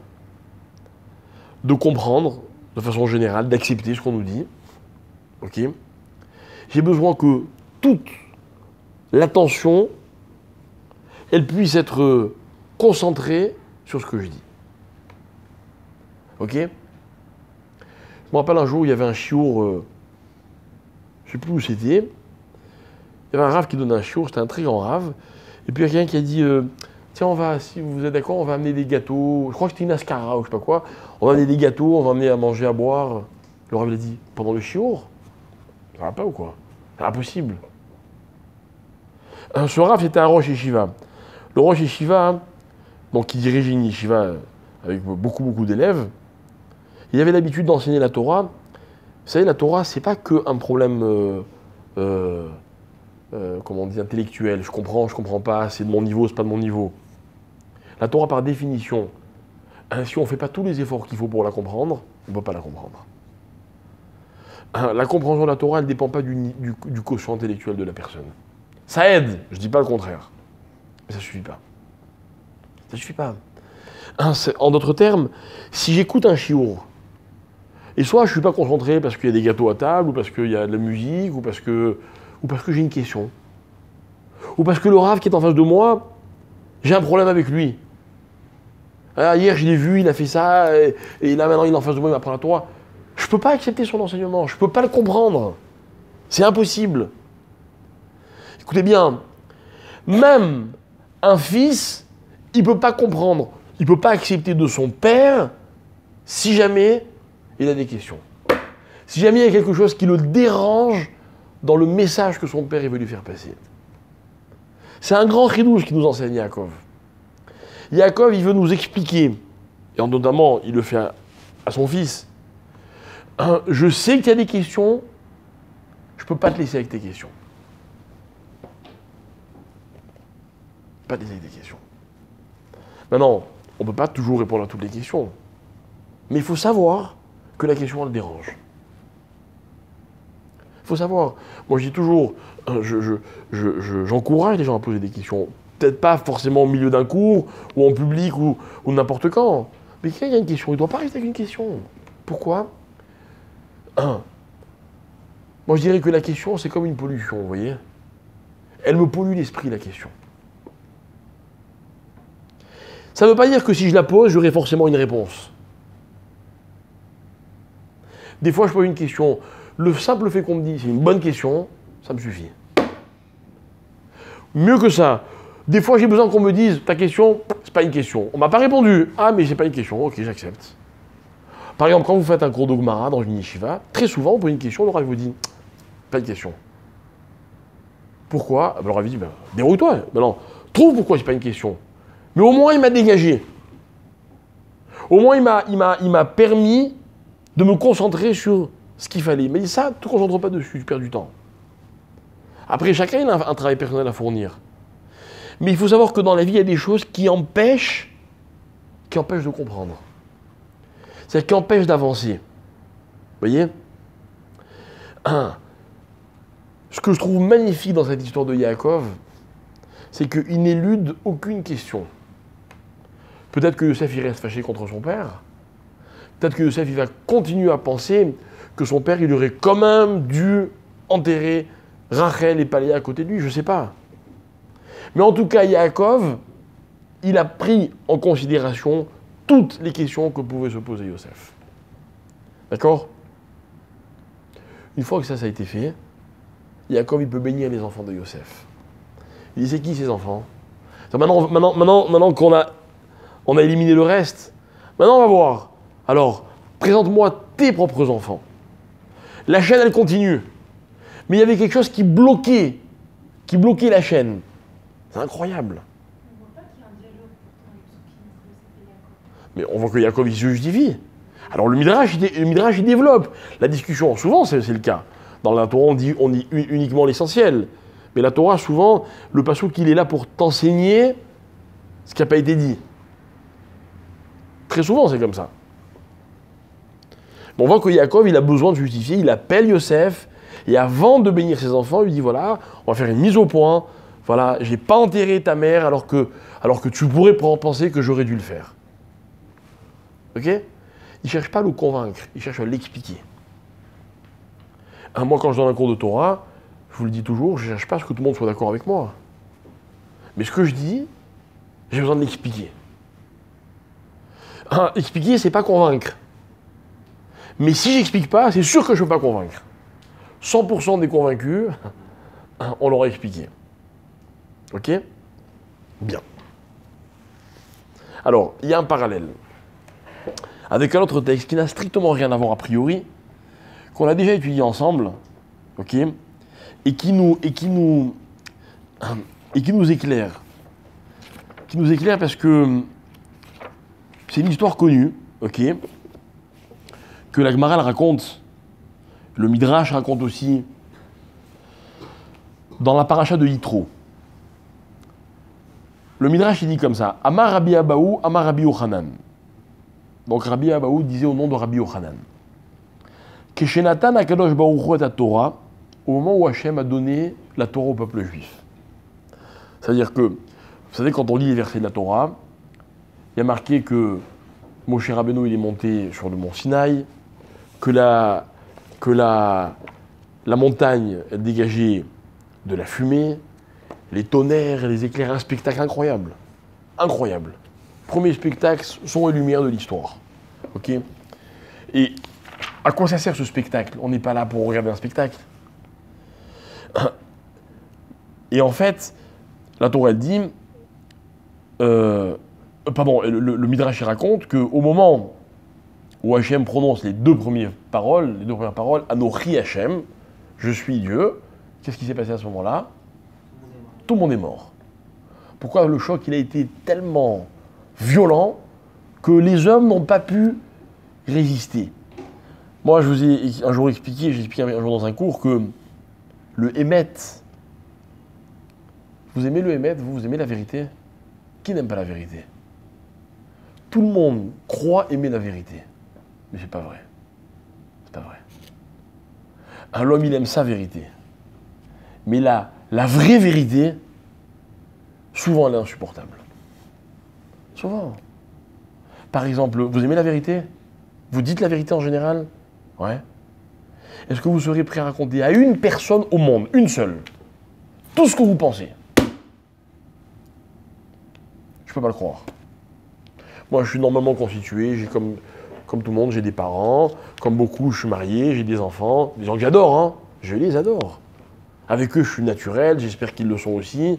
de comprendre, de façon générale, d'accepter ce qu'on nous dit, ok, j'ai besoin que toute l'attention, elle puisse être concentrée sur ce que je dis. Ok? Je me rappelle un jour, il y avait un chiour, je ne sais plus où c'était. Il y avait un rave qui donnait un chiour, c'était un très grand rave. Et puis il y a quelqu'un qui a dit tiens, si vous êtes d'accord, on va amener des gâteaux. Je crois que c'était une ascara ou je sais pas quoi. On va amener des gâteaux, on va amener à manger, à boire. Le rave il a dit pendant le chiour? Ça va pas ou quoi? C'est impossible. Ce rave c'était un Rosh Yeshiva. Le Rosh Yeshiva, donc qui dirigeait une yeshiva avec beaucoup d'élèves, il avait l'habitude d'enseigner la Torah. Vous savez, la Torah, c'est pas qu'un problème comment on dit, intellectuel. Je comprends pas, c'est de mon niveau, c'est pas de mon niveau. La Torah, par définition, si on ne fait pas tous les efforts qu'il faut pour la comprendre, on ne peut pas la comprendre. La compréhension de la Torah, elle ne dépend pas du quotient intellectuel de la personne. Ça aide, je ne dis pas le contraire. Mais ça ne suffit pas. Ça ne suffit pas. En d'autres termes, si j'écoute un chiour, et soit je ne suis pas concentré parce qu'il y a des gâteaux à table, ou parce qu'il y a de la musique, ou parce que j'ai une question, ou parce que le rave qui est en face de moi, j'ai un problème avec lui. Hier, je l'ai vu, il a fait ça, et là, maintenant, il est en face de moi, il m'apprend la Torah. Je ne peux pas accepter son enseignement, je ne peux pas le comprendre. C'est impossible. Écoutez bien, même un fils, il ne peut pas comprendre, il ne peut pas accepter de son père si jamais il a des questions. Si jamais il y a quelque chose qui le dérange dans le message que son père veut lui faire passer. C'est un grand chidouche qui nous enseigne Yaakov. Yaakov, il veut nous expliquer, et notamment, il le fait à son fils, je sais qu'il y a des questions, je ne peux pas te laisser avec tes questions. Pas te laisser avec tes questions. Maintenant, on ne peut pas toujours répondre à toutes les questions, mais il faut savoir que la question, elle dérange. Il faut savoir. Moi, je dis toujours, j'encourage les gens à poser des questions. Peut-être pas forcément au milieu d'un cours, ou en public, ou n'importe quand. Mais quand il y a une question, il ne doit pas rester avec une question. Pourquoi? Moi, je dirais que la question, c'est comme une pollution, vous voyez? Elle me pollue l'esprit, la question. Ça ne veut pas dire que si je la pose, j'aurai forcément une réponse. Des fois, je pose une question. Le simple fait qu'on me dise c'est une bonne question, ça me suffit. Mieux que ça, des fois j'ai besoin qu'on me dise ta question, c'est pas une question. On m'a pas répondu. Ah mais c'est pas une question, ok j'accepte. Par exemple, quand vous faites un cours de Gemara dans une yeshiva, très souvent on pose une question, le rav vous dit pas une question. Pourquoi? Le rav dit débrouille-toi. Non, trouve pourquoi c'est pas une question. Mais au moins il m'a dégagé. Au moins, il m'a permis de me concentrer sur ce qu'il fallait. Mais ça, ne te concentre pas dessus, tu perds du temps. Après, chacun il a un travail personnel à fournir. Mais il faut savoir que dans la vie, il y a des choses qui empêchent de comprendre. C'est-à-dire qui empêchent d'avancer. Vous voyez? Ce que je trouve magnifique dans cette histoire de Yaakov, c'est qu'il n'élude aucune question. Peut-être que Yosef il reste fâché contre son père. Peut-être que Yosef il va continuer à penser que son père il aurait quand même dû enterrer Rachel et Paléa à côté de lui, je ne sais pas. Mais en tout cas, Yaakov, il a pris en considération toutes les questions que pouvait se poser Yosef. D'accord? Une fois que ça a été fait, Yaakov il peut bénir les enfants de Yosef. Il dit c'est qui ces enfants? Maintenant qu'on a éliminé le reste, maintenant on va voir. Alors, présente-moi tes propres enfants. La chaîne elle continue. Mais il y avait quelque chose qui bloquait la chaîne. C'est incroyable. On voit pas qu'il y a un dialogue pourtant avec Yosef et Yaakov. Mais on voit que Yaakov il se justifie. Alors le Midrash il développe. La discussion, souvent c'est le cas. Dans la Torah on dit uniquement l'essentiel. Mais la Torah souvent, le passouk il est là pour t'enseigner ce qui n'a pas été dit. Très souvent c'est comme ça. Mais on voit que Yaakov il a besoin de justifier, il appelle Yosef, et avant de bénir ses enfants, il lui dit voilà, on va faire une mise au point. Voilà, j'ai pas enterré ta mère alors que tu pourrais penser que j'aurais dû le faire. Ok? Il ne cherche pas à le convaincre, il cherche à l'expliquer. Moi, quand je donne un cours de Torah, je vous le dis toujours, je ne cherche pas à ce que tout le monde soit d'accord avec moi. Mais ce que je dis, j'ai besoin de l'expliquer. Expliquer, c'est pas convaincre. Mais si j'explique pas, c'est sûr que je ne peux pas convaincre. 100% des convaincus, on leur a expliqué. Ok? Bien. Alors, il y a un parallèle avec un autre texte qui n'a strictement rien à voir a priori, qu'on a déjà étudié ensemble, ok? Et qui nous éclaire. Qui nous éclaire parce que c'est une histoire connue, ok? Que la Gemara raconte, le Midrash raconte aussi dans la paracha de Yitro. Le Midrash il dit comme ça, Amar Rabbi Abaou, Amar Rabbi Yochanan. Donc Rabbi Abaou disait au nom de Rabbi Yochanan. Keshenatan Akadosh Baruch Hu et Torah, au moment où Hachem a donné la Torah au peuple juif. C'est-à-dire que, vous savez, quand on lit les versets de la Torah, il y a marqué que Moshe Rabbeinu il est monté sur le mont Sinaï, que la montagne elle dégageait de la fumée, les tonnerres, les éclairs, un spectacle incroyable. Incroyable. Premier spectacle, son et lumière de l'histoire. Ok? Et à quoi ça sert ce spectacle? On n'est pas là pour regarder un spectacle. Et en fait, la Torah elle dit, le Midrash raconte qu'au moment où Hachem prononce les deux premières paroles, Anochi Hachem, je suis Dieu, qu'est-ce qui s'est passé à ce moment-là? Tout le monde est mort. Pourquoi le choc il a été tellement violent que les hommes n'ont pas pu résister. Moi, je vous ai un jour expliqué, j'ai expliqué un jour dans un cours que le Hémet, vous aimez le Hémet, vous aimez la vérité? Qui n'aime pas la vérité? Tout le monde croit aimer la vérité. Mais c'est pas vrai. C'est pas vrai. Un homme, il aime sa vérité. Mais la vraie vérité, souvent, elle est insupportable. Souvent. Par exemple, vous aimez la vérité? Vous dites la vérité en général? Ouais. Est-ce que vous serez prêt à raconter à une personne au monde, une seule, tout ce que vous pensez? Je peux pas le croire. Moi, je suis normalement constitué, j'ai comme tout le monde, j'ai des parents, comme beaucoup, je suis marié, j'ai des enfants, des gens que j'adore, hein. Je les adore. Avec eux, je suis naturel, j'espère qu'ils le sont aussi.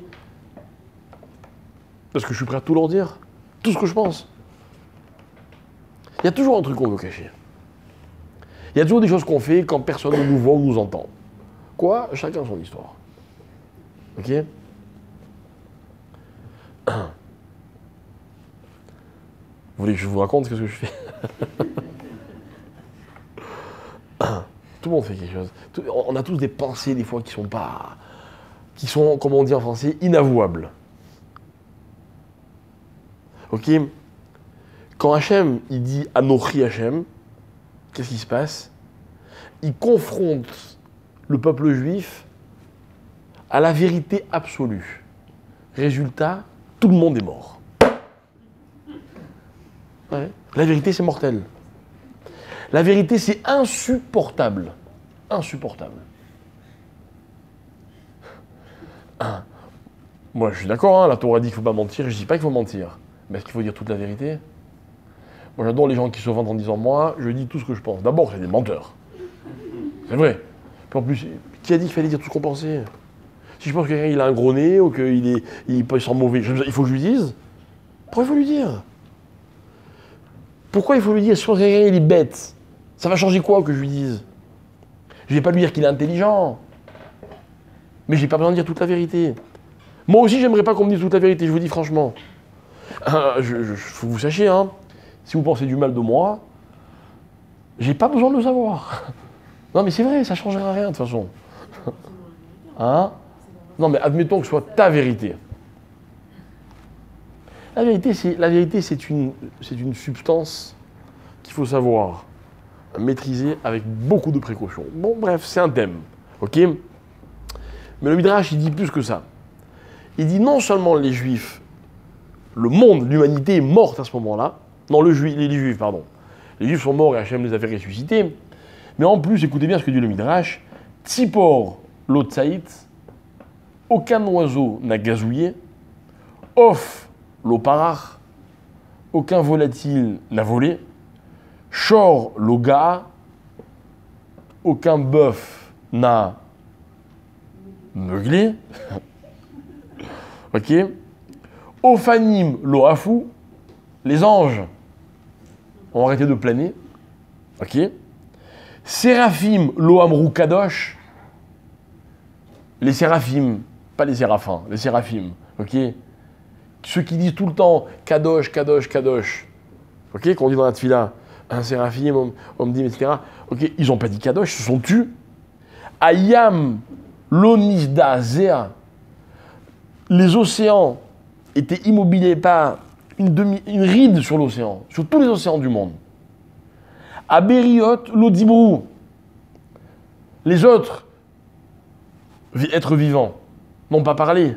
Parce que je suis prêt à tout leur dire, tout ce que je pense. Il y a toujours un truc qu'on veut cacher. Il y a toujours des choses qu'on fait quand personne ne nous voit ou nous entend. Quoi? Chacun son histoire. Ok? Vous voulez que je vous raconte ce que je fais? Tout le monde fait quelque chose. On a tous des pensées des fois qui sont, comme on dit en français, inavouables. Ok? Quand Hachem, il dit Anochi Hachem, qu'est-ce qui se passe? Il confronte le peuple juif à la vérité absolue. Résultat, tout le monde est mort. Ouais. La vérité, c'est mortel. La vérité, c'est insupportable. Insupportable. Moi, je suis d'accord, hein, la Torah dit qu'il ne faut pas mentir, je ne dis pas qu'il faut mentir. Mais est-ce qu'il faut dire toute la vérité? Moi, j'adore les gens qui se vantent en disant, moi, je dis tout ce que je pense. D'abord, c'est des menteurs. C'est vrai. Puis en plus, qui a dit qu'il fallait dire tout ce qu'on pensait? Si je pense que quelqu'un il a un gros nez ou qu'il sent mauvais, il faut que je lui dise. Pourquoi il faut lui dire? Pourquoi il faut lui dire? Si je pense que quelqu'un il est bête, ça va changer quoi que je lui dise? Je ne vais pas lui dire qu'il est intelligent. Mais je n'ai pas besoin de dire toute la vérité. Moi aussi, j'aimerais pas qu'on me dise toute la vérité, je vous dis franchement. Faut que vous sachiez, hein, si vous pensez du mal de moi, j'ai pas besoin de le savoir. Non mais c'est vrai, ça ne changera rien de toute façon. Hein? Non mais admettons que ce soit ta vérité. La vérité, c'est une substance qu'il faut savoir maîtriser avec beaucoup de précautions. Bon bref, c'est un thème, ok? Mais le Midrash, il dit plus que ça. Il dit non seulement les Juifs, le monde, l'humanité est morte à ce moment-là. Non, les Juifs, pardon. Les Juifs sont morts et Hachem les a fait ressusciter. Mais en plus, écoutez bien ce que dit le Midrash. Tzipor l'otsaït, aucun oiseau n'a gazouillé. Off l'oparach, aucun volatile n'a volé. Shor l'oga, aucun bœuf n'a meuglé. Ok? Ophanim loafou, les anges ont arrêté de planer. Ok? Séraphim loamrou kadosh, les séraphim, pas les séraphins, les séraphim. Ok? Ceux qui disent tout le temps kadosh, kadosh, kadosh. Ok? Qu'on dit dans la tfila, un séraphim, on me dit, etc. Ok? Ils n'ont pas dit kadosh, ils se sont tus. Ayam lonisda zéa, les océans étaient immobilisés par une ride sur l'océan, sur tous les océans du monde. À Bériot, l'Odibrou, les autres êtres vivants n'ont pas parlé.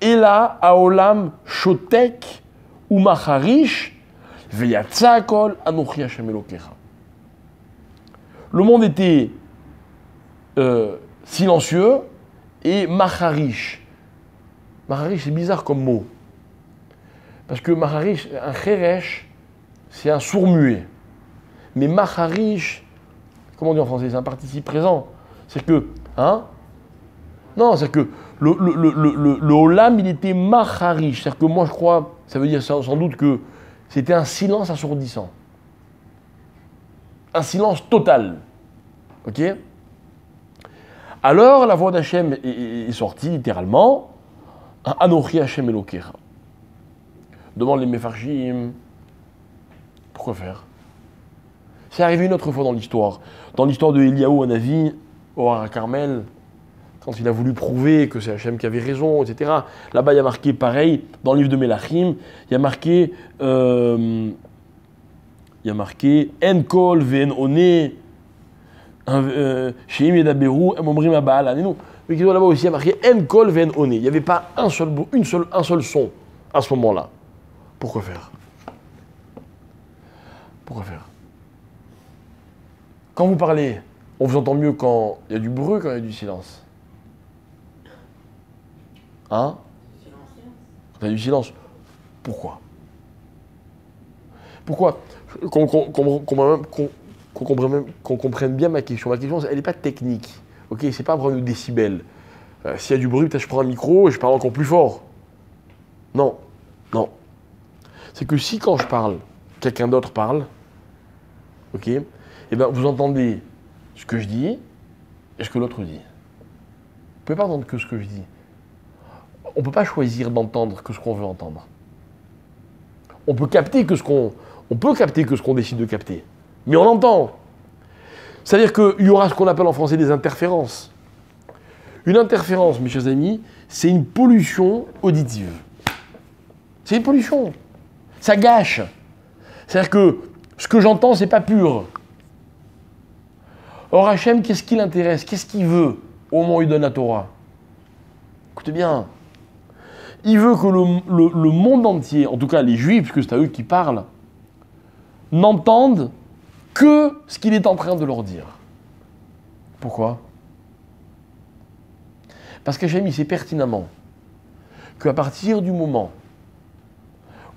Et là, Aolam, Shotek, ou Macharish, Veyatzakol, Anochi Hashem Elokecha. Le monde était silencieux et Macharish. Macharish, c'est bizarre comme mot. Parce que Macharish, un Cheresh, c'est un sourd-muet. Mais Macharish, comment on dit en français? C'est un participe présent. C'est que, hein? Non, c'est que le Olam, il était Macharish. C'est-à-dire que moi, je crois, ça veut dire sans doute que c'était un silence assourdissant. Un silence total. Ok? Alors, la voix d'Hachem est sortie, littéralement. Anochi Hashem Elokecha. Demande les Mefarshim. Pourquoi faire? C'est arrivé une autre fois dans l'histoire. Dans l'histoire de Eliaou Hanavi, au Har Carmel, quand il a voulu prouver que c'est Hachem qui avait raison, etc. Là-bas, il y a marqué pareil, dans le livre de Melachim, il y a marqué En kol ve'en oné, sheim yedaberu, omrim ha'ba'al anenu. Mais là-bas aussi, il y a marqué En kol ve'en oné. Il n'y avait pas un seul son à ce moment-là. Pourquoi faire? Pourquoi faire? Quand vous parlez, on vous entend mieux quand il y a du bruit, quand il y a du silence. Hein? Quand il y a du silence. Pourquoi? Pourquoi? Qu'on comprenne bien ma question. Ma question, elle n'est pas technique. Ok? C'est pas un problème de décibels. S'il y a du bruit, peut-être je prends un micro et je parle encore plus fort. Non. Non. C'est que si quand je parle, quelqu'un d'autre parle, ok? Eh bien, vous entendez ce que je dis et ce que l'autre dit. Vous ne pouvez pas entendre que ce que je dis. On ne peut pas choisir d'entendre que ce qu'on veut entendre. on peut capter que ce qu'on décide de capter. Mais on entend. C'est-à-dire qu'il y aura ce qu'on appelle en français des interférences. Une interférence, mes chers amis, c'est une pollution auditive. C'est une pollution. Ça gâche. C'est-à-dire que ce que j'entends, c'est pas pur. Or, Hachem, qu'est-ce qui l'intéresse? Qu'est-ce qu'il veut au moment où il donne la Torah? Écoutez bien. Il veut que le monde entier, en tout cas les Juifs, puisque c'est à eux qui parlent, n'entendent que ce qu'il est en train de leur dire. Pourquoi? Parce qu'Hachem, il sait pertinemment qu'à partir du moment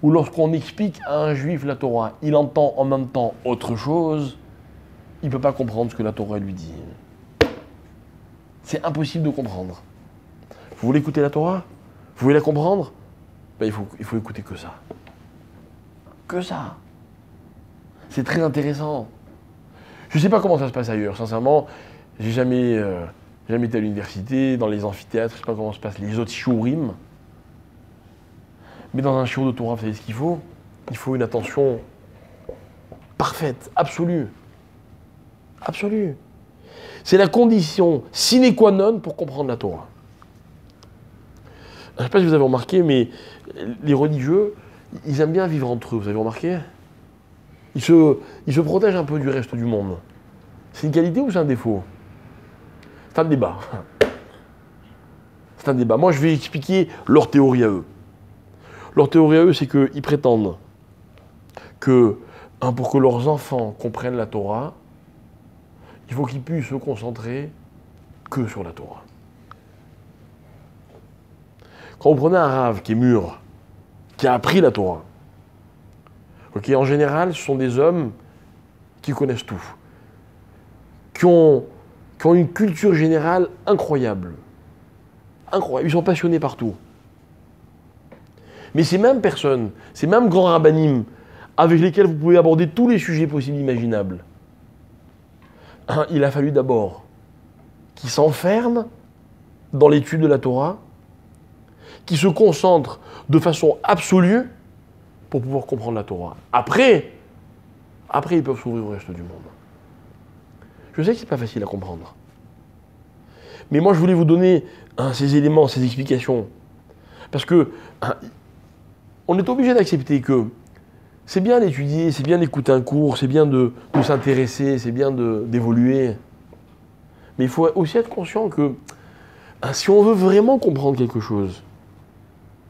où lorsqu'on explique à un Juif la Torah, il entend en même temps autre chose, il ne peut pas comprendre ce que la Torah lui dit. C'est impossible de comprendre. Vous voulez écouter la Torah? Vous voulez la comprendre? Ben, il faut écouter que ça. Que ça. C'est très intéressant. Je ne sais pas comment ça se passe ailleurs. Sincèrement, j'ai jamais été à l'université, dans les amphithéâtres, je ne sais pas comment se passent les autres shiurim. Mais dans un shiur de Torah, vous savez ce qu'il faut? Il faut une attention parfaite, absolue. Absolue. C'est la condition sine qua non pour comprendre la Torah. Je ne sais pas si vous avez remarqué, mais les religieux, ils aiment bien vivre entre eux, vous avez remarqué? Ils se protègent un peu du reste du monde. C'est une qualité ou c'est un défaut? C'est un débat. C'est un débat. Moi, je vais expliquer leur théorie à eux. Leur théorie à eux, c'est qu'ils prétendent que, pour que leurs enfants comprennent la Torah, il faut qu'ils puissent se concentrer que sur la Torah. Quand vous prenez un rave qui est mûr, qui a appris la Torah, en général, ce sont des hommes qui connaissent tout, qui ont une culture générale incroyable. Incroyable. Ils sont passionnés partout. Mais ces mêmes personnes, ces mêmes grands rabbinim, avec lesquels vous pouvez aborder tous les sujets possibles et imaginables, il a fallu d'abord qu'ils s'enferment dans l'étude de la Torah, qu'ils se concentrent de façon absolue pour pouvoir comprendre la Torah. Après, ils peuvent s'ouvrir au reste du monde. Je sais que ce n'est pas facile à comprendre. Mais moi, je voulais vous donner ces éléments, ces explications. Parce que on est obligé d'accepter que c'est bien d'étudier, c'est bien d'écouter un cours, c'est bien de s'intéresser, c'est bien d'évoluer. Mais il faut aussi être conscient que si on veut vraiment comprendre quelque chose,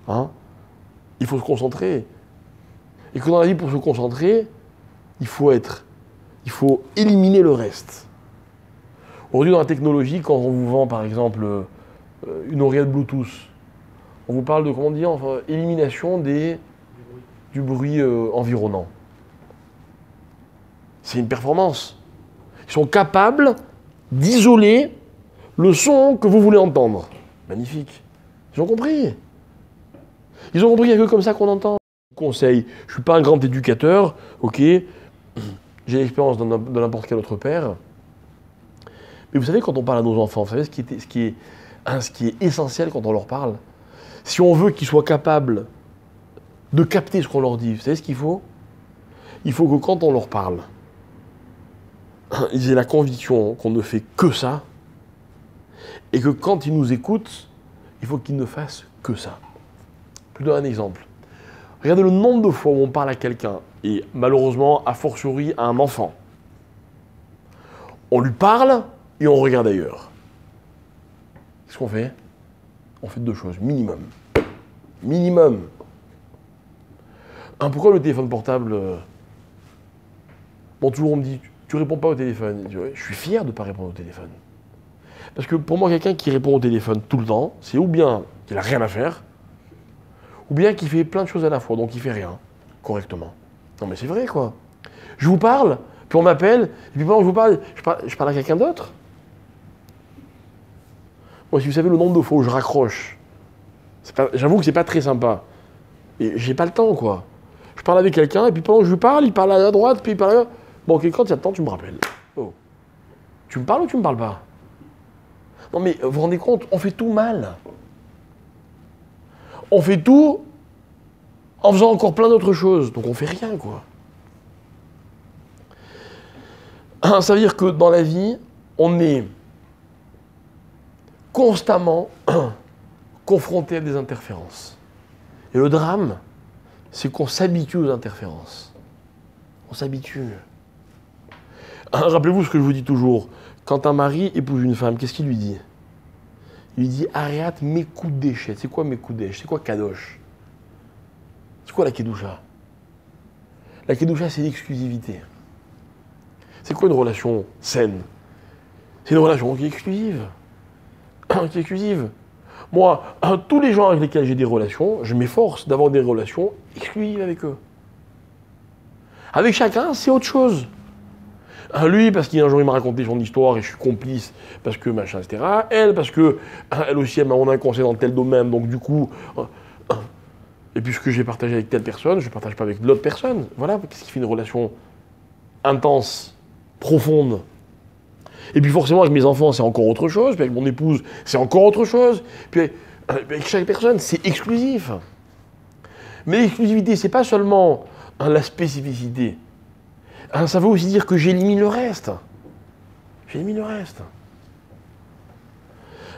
il faut se concentrer. Et que dans la vie, pour se concentrer, il faut éliminer le reste. Aujourd'hui, dans la technologie, quand on vous vend, par exemple, une oreillette Bluetooth, on vous parle de, comment dire, élimination du bruit environnant. C'est une performance. Ils sont capables d'isoler le son que vous voulez entendre. Magnifique. Ils ont compris. Ils ont compris qu'il n'y a que comme ça qu'on entend. Conseil, je ne suis pas un grand éducateur, ok, j'ai l'expérience de n'importe quel autre père. Mais vous savez, quand on parle à nos enfants, vous savez ce qui est essentiel quand on leur parle? Si on veut qu'ils soient capables de capter ce qu'on leur dit, vous savez ce qu'il faut? Il faut que quand on leur parle, ils aient la conviction qu'on ne fait que ça, et que quand ils nous écoutent, il faut qu'ils ne fassent que ça. Je vous donne un exemple. Regardez le nombre de fois où on parle à quelqu'un, et malheureusement, a fortiori à un enfant. On lui parle et on regarde ailleurs. Qu'est-ce qu'on fait? On fait deux choses, minimum. Minimum. Pourquoi le téléphone portable Bon, toujours on me dit, tu réponds pas au téléphone. Je suis fier de ne pas répondre au téléphone. Parce que pour moi, quelqu'un qui répond au téléphone tout le temps, c'est ou bien qu'il n'a rien à faire, ou bien qu'il fait plein de choses à la fois, donc il fait rien, correctement. Non mais c'est vrai, quoi. Je vous parle, puis on m'appelle, et puis pendant que je vous parle, je parle à quelqu'un d'autre. Moi, si vous savez le nombre de fois où je raccroche, j'avoue que c'est pas très sympa. Et j'ai pas le temps, quoi. Je parle avec quelqu'un, et puis pendant que je lui parle, il parle à la droite, puis il parle à la... Bon, ok, quand il y a le temps, tu me rappelles. Oh. Tu me parles ou tu me parles pas? Non mais, vous vous rendez compte, on fait tout mal. On fait tout en faisant encore plein d'autres choses. Donc on fait rien, quoi. Ça veut dire que dans la vie, on est constamment confronté à des interférences. Et le drame, c'est qu'on s'habitue aux interférences. On s'habitue. Rappelez-vous ce que je vous dis toujours. Quand un mari épouse une femme, qu'est-ce qu'il lui dit? Il lui dit « Ariat, mes coups de déchet ». C'est quoi mes coups de déchet? C'est quoi kadosh? C'est quoi la kedusha? La kedusha, c'est l'exclusivité. C'est quoi une relation saine? C'est une relation qui est exclusive. Qui est exclusive. Moi, tous les gens avec lesquels j'ai des relations, je m'efforce d'avoir des relations exclusives avec eux. Avec chacun, c'est autre chose. Lui, parce qu'un jour il m'a raconté son histoire et je suis complice, parce que machin, etc. Elle, parce que elle aussi, elle m'a rendu un conseil dans tel domaine, donc du coup. Et puis ce que j'ai partagé avec telle personne, je ne partage pas avec l'autre personne. Voilà, qu'est-ce qui fait une relation intense, profonde. Et puis forcément, avec mes enfants, c'est encore autre chose. Puis avec mon épouse, c'est encore autre chose. Puis avec chaque personne, c'est exclusif. Mais l'exclusivité, c'est pas seulement la spécificité. Ça veut aussi dire que j'élimine le reste. J'élimine le reste.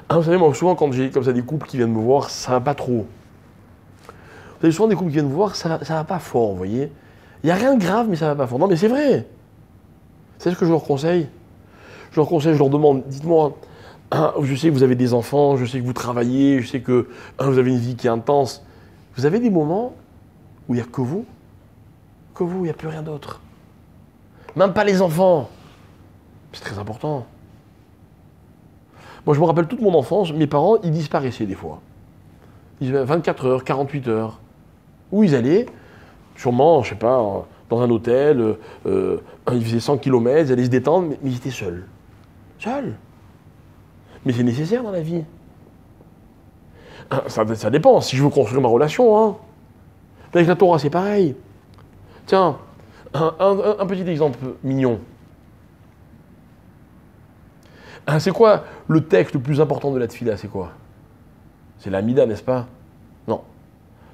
Vous savez, moi, souvent, quand j'ai comme ça des couples qui viennent me voir, ça va pas trop. Vous avez souvent des couples qui viennent me voir, ça va pas fort, vous voyez. Il n'y a rien de grave, mais ça va pas fort. Non, mais c'est vrai. C'est ce que je leur conseille. Je leur conseille, je leur demande, dites-moi, je sais que vous avez des enfants, je sais que vous travaillez, je sais que vous avez une vie qui est intense. Vous avez des moments où il n'y a que vous, il n'y a plus rien d'autre. Même pas les enfants. C'est très important. Moi, je me rappelle toute mon enfance, mes parents, ils disparaissaient des fois. Ils avaient 24 heures, 48 heures. Où ils allaient? Sûrement, je sais pas, dans un hôtel, ils faisaient 100 km, ils allaient se détendre, mais ils étaient seuls. Seuls. Mais c'est nécessaire dans la vie. Ça dépend, si je veux construire ma relation. Hein. Avec la Torah, c'est pareil. Tiens, un petit exemple mignon. C'est quoi le texte le plus important de la Tfila? C'est quoi? C'est la Mida, n'est-ce pas? Non.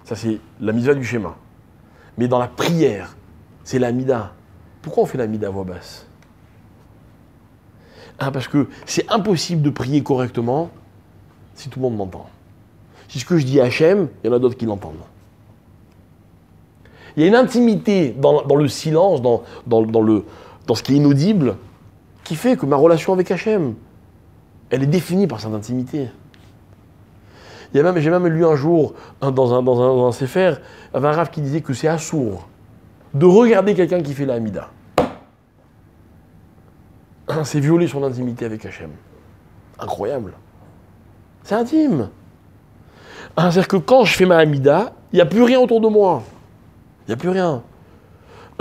Ça, c'est la Mitzvah du schéma. Mais dans la prière, c'est la Mida. Pourquoi on fait la Mida à voix basse? Parce que c'est impossible de prier correctement si tout le monde m'entend. Si ce que je dis à Hachem, il y en a d'autres qui l'entendent. Il y a une intimité dans le silence, dans ce qui est inaudible, qui fait que ma relation avec Hachem, elle est définie par cette intimité. J'ai même lu un jour, dans un Sefer, un rav qui disait que c'est assourd de regarder quelqu'un qui fait la Hamida. C'est violer son intimité avec Hachem. Incroyable. C'est intime. C'est-à-dire que quand je fais ma Hamida, il n'y a plus rien autour de moi. Il n'y a plus rien.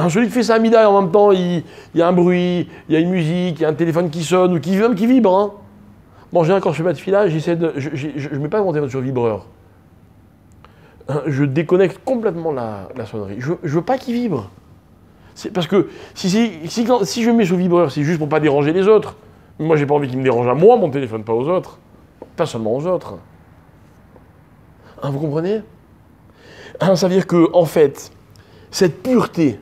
Celui qui fait sa Hamida et en même temps, il y a un bruit, il y a une musique, il y a un téléphone qui sonne ou qui vibre. Hein. Bon, en général, quand je fais ma tefila, je ne mets pas mon téléphone sur vibreur. Je déconnecte complètement la sonnerie. Je ne veux pas qu'il vibre. Parce que si je mets sous vibreur, c'est juste pour ne pas déranger les autres. Moi, j'ai pas envie qu'il me dérange à moi, mon téléphone, pas aux autres. Pas seulement aux autres. Vous comprenez? Ça veut dire que, en fait, cette pureté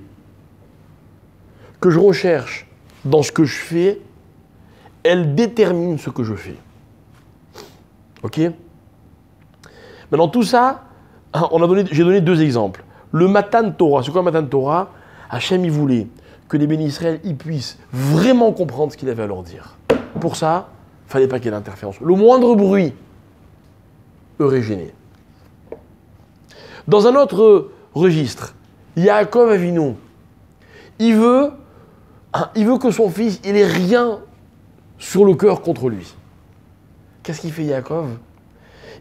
que je recherche dans ce que je fais, elle détermine ce que je fais. Ok? Maintenant, tout ça, j'ai donné deux exemples. Le Matan Torah, c'est quoi Matan Torah? Hachem, il voulait que les bénis Israël ils puissent vraiment comprendre ce qu'il avait à leur dire. Pour ça, il ne fallait pas qu'il y ait d'interférence. Le moindre bruit aurait gêné. Dans un autre registre, Yaakov Avinu, il veut que son fils, il n'ait rien sur le cœur contre lui. Qu'est-ce qu'il fait Yaakov?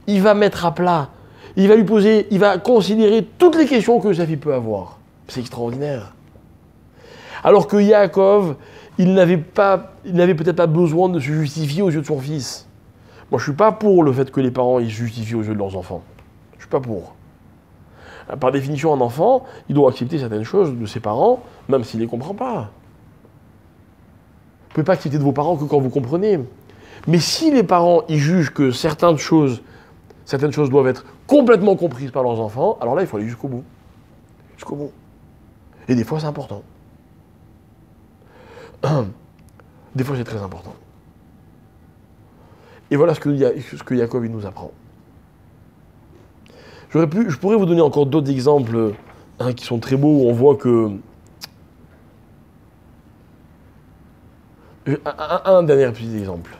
Il va mettre à plat, il va considérer toutes les questions que sa fille peut avoir. C'est extraordinaire. Alors que Yaakov, il n'avait peut-être pas besoin de se justifier aux yeux de son fils. Moi, je ne suis pas pour le fait que les parents ils se justifient aux yeux de leurs enfants. Je ne suis pas pour. Par définition, un enfant, il doit accepter certaines choses de ses parents, même s'il ne les comprend pas. Vous ne pouvez pas accepter de vos parents que quand vous comprenez. Mais si les parents ils jugent que certaines choses doivent être complètement comprises par leurs enfants, alors là, il faut aller jusqu'au bout. jusqu'au bout. Et des fois, c'est important. Des fois, c'est très important. Et voilà ce que Yaakov il nous apprend. Je pourrais vous donner encore d'autres exemples qui sont très beaux, où on voit que... Un dernier petit exemple.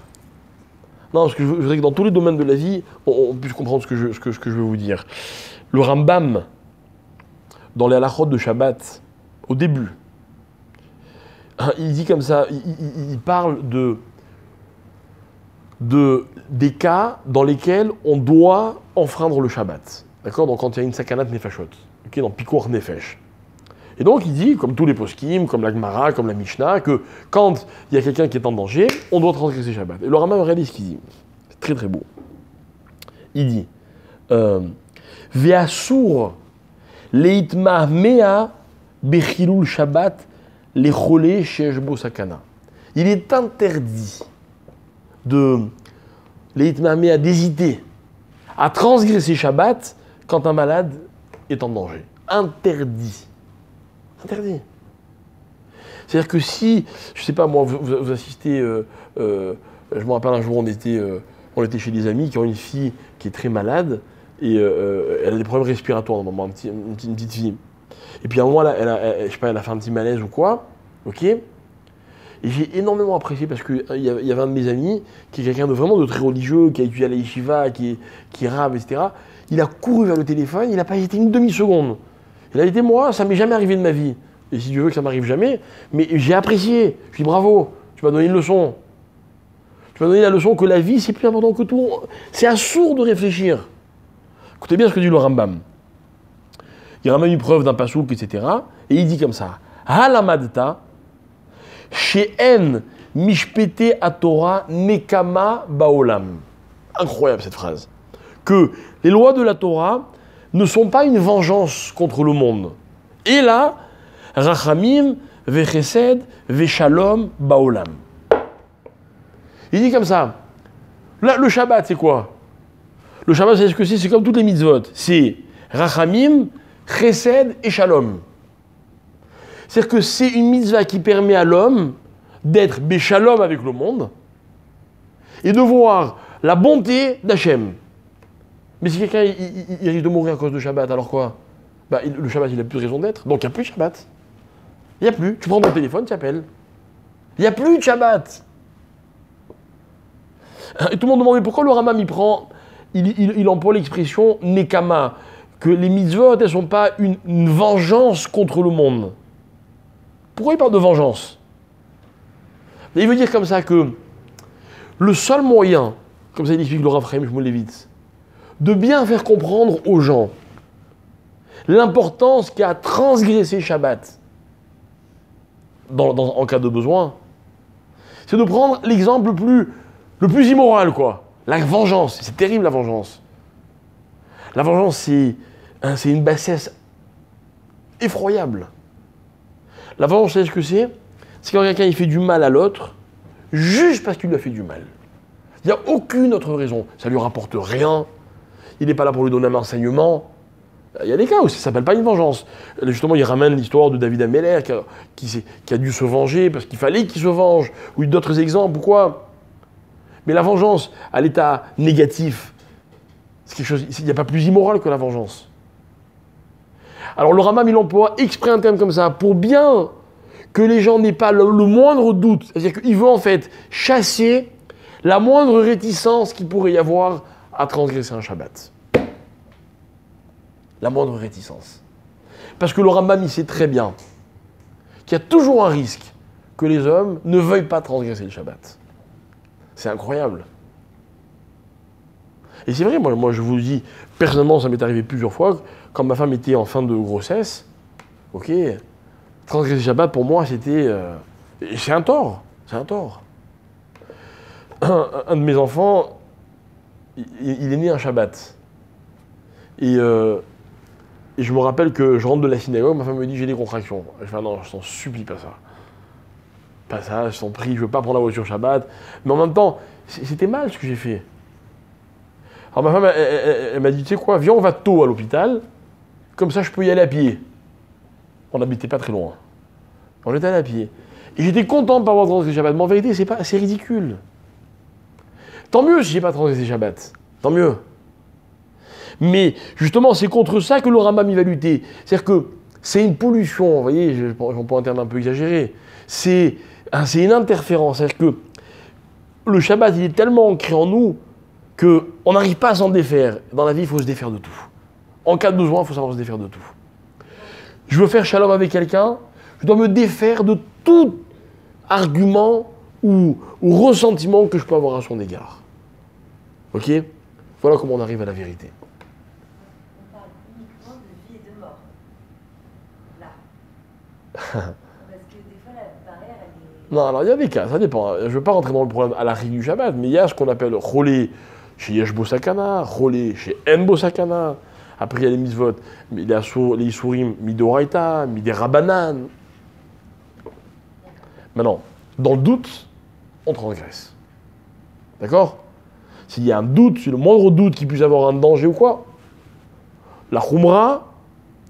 Non, parce que je voudrais que dans tous les domaines de la vie, on puisse comprendre ce que je veux vous dire. Le Rambam, dans les halachot de Shabbat, au début, il dit comme ça, il parle des cas dans lesquels on doit enfreindre le Shabbat. D'accord? Donc quand il y a une sakanat nefashot, okay, dans Pikour Nefesh. Et donc il dit, comme tous les poskim, comme la Gemara, comme la Mishnah, que quand il y a quelqu'un qui est en danger, on doit transgresser Shabbat. Et le Rambam réalise ce qu'il dit. C'est très très beau. Il dit Ve'asur leitma mea bechilul Shabbat lecholé sheshbo sakana. Il est interdit de leitma mea d'hésiter à transgresser Shabbat quand un malade est en danger. Interdit. Interdit. C'est-à-dire que si, je ne sais pas, moi, vous assistez, je me rappelle un jour, on était chez des amis qui ont une fille qui est très malade et elle a des problèmes respiratoires, une petite fille. Et puis à un moment, je sais pas, elle a fait un petit malaise ou quoi, ok. Et j'ai énormément apprécié parce qu'il y avait un de mes amis qui est quelqu'un de très religieux, qui a étudié à la yeshiva, qui rave, etc. Il a couru vers le téléphone, il n'a pas hésité une demi-seconde. Il a dit, moi, ça m'est jamais arrivé de ma vie. Et si Dieu veut que ça m'arrive jamais, mais j'ai apprécié. Je dis bravo, tu m'as donné une leçon. Tu m'as donné la leçon que la vie, c'est plus important que tout. C'est assourd de réfléchir. Écoutez bien ce que dit le Rambam. Il ramène une preuve d'un pasouk, etc. Et il dit comme ça. Halamadta, she'en mishpete atora nekama baolam. Incroyable cette phrase. Que les lois de la Torah ne sont pas une vengeance contre le monde. Et là, Rachamim, Vechesed, Veshalom, Baolam. Il dit comme ça. Là, le Shabbat, c'est quoi? Le Shabbat, c'est ce que c'est? C'est comme toutes les mitzvot. C'est Rachamim, Chesed et Shalom. C'est-à-dire que c'est une mitzvah qui permet à l'homme d'être Beshalom avec le monde et de voir la bonté d'Hachem. Mais si quelqu'un il risque de mourir à cause de Shabbat, alors quoi? Le Shabbat, il n'a plus de raison d'être, donc il n'y a plus de Shabbat. Il n'y a plus. Tu prends ton téléphone, tu appelles. Il n'y a plus de Shabbat. Et tout le monde demande, mais pourquoi le Rambam il emploie l'expression Nekama, que les mitzvot, elles ne sont pas une vengeance contre le monde. Pourquoi il parle de vengeance? Il veut dire comme ça que le seul moyen, comme ça il explique le Rav Chaim Shmulevitz, de bien faire comprendre aux gens l'importance qu'a transgressé Shabbat en cas de besoin, c'est de prendre l'exemple le plus immoral, quoi. La vengeance. C'est terrible, la vengeance. La vengeance, c'est une bassesse effroyable. La vengeance, c'est ce que c'est? C'est quand quelqu'un il fait du mal à l'autre, juste parce qu'il lui a fait du mal. Il n'y a aucune autre raison. Ça ne lui rapporte rien. Il n'est pas là pour lui donner un enseignement. Il y a des cas où ça ne s'appelle pas une vengeance. Justement, il ramène l'histoire de David Améler qui a dû se venger parce qu'il fallait qu'il se venge. Ou d'autres exemples, ou quoi. Mais la vengeance, à l'état négatif, c'est quelque chose. Il n'y a pas plus immoral que la vengeance. Alors le Rambam, il emploie exprès un terme comme ça pour bien que les gens n'aient pas le moindre doute. C'est-à-dire qu'il veut en fait chasser la moindre réticence qu'il pourrait y avoir à transgresser un Shabbat. La moindre réticence. Parce que le Rambam, il sait très bien qu'il y a toujours un risque que les hommes ne veuillent pas transgresser le Shabbat. C'est incroyable. Et c'est vrai, moi je vous dis, personnellement, ça m'est arrivé plusieurs fois, quand ma femme était en fin de grossesse, ok, transgresser le Shabbat, pour moi, c'était... c'est un tort. C'est un tort. Un de mes enfants, il est né un Shabbat. Et je me rappelle que je rentre de la synagogue, ma femme me dit j'ai des contractions. Je fais non, je t'en supplie, pas ça. Pas ça, je t'en prie, je veux pas prendre la voiture Shabbat. Mais en même temps, c'était mal ce que j'ai fait. Alors ma femme, elle m'a dit, tu sais quoi, viens, on va tôt à l'hôpital, comme ça je peux y aller à pied. On n'habitait pas très loin. On était allé à pied. Et j'étais content de ne pas avoir transgressé Shabbat. Mais en vérité, c'est ridicule. Tant mieux si je n'ai pas transgressé Shabbat. Tant mieux. Mais justement, c'est contre ça que le Rambam il va lutter. C'est-à-dire que c'est une pollution, vous voyez, j'emploie un terme un peu exagéré. C'est une interférence. C'est-à-dire que le Shabbat, il est tellement ancré en nous qu'on n'arrive pas à s'en défaire. Dans la vie, il faut se défaire de tout. En cas de besoin, il faut savoir se défaire de tout. Je veux faire shalom avec quelqu'un, je dois me défaire de tout argument ou ressentiment que je peux avoir à son égard. Ok? Voilà comment on arrive à la vérité. On parle uniquement de vie et de mort. Là. Parce que des fois, la barrière, elle est... Non, alors il y a des cas, ça dépend. Je ne veux pas rentrer dans le problème à la règle du Shabbat, mais il y a ce qu'on appelle cholé chez Yesh Bo Sakana, cholé chez En Bo Sakana. Après, il y a les mitzvot, les Isurim, midoraita, miderabanan. Maintenant, dans le doute, on transgresse. D'accord? S'il y a un doute, si le moindre doute qu'il puisse avoir un danger ou quoi, la khumra,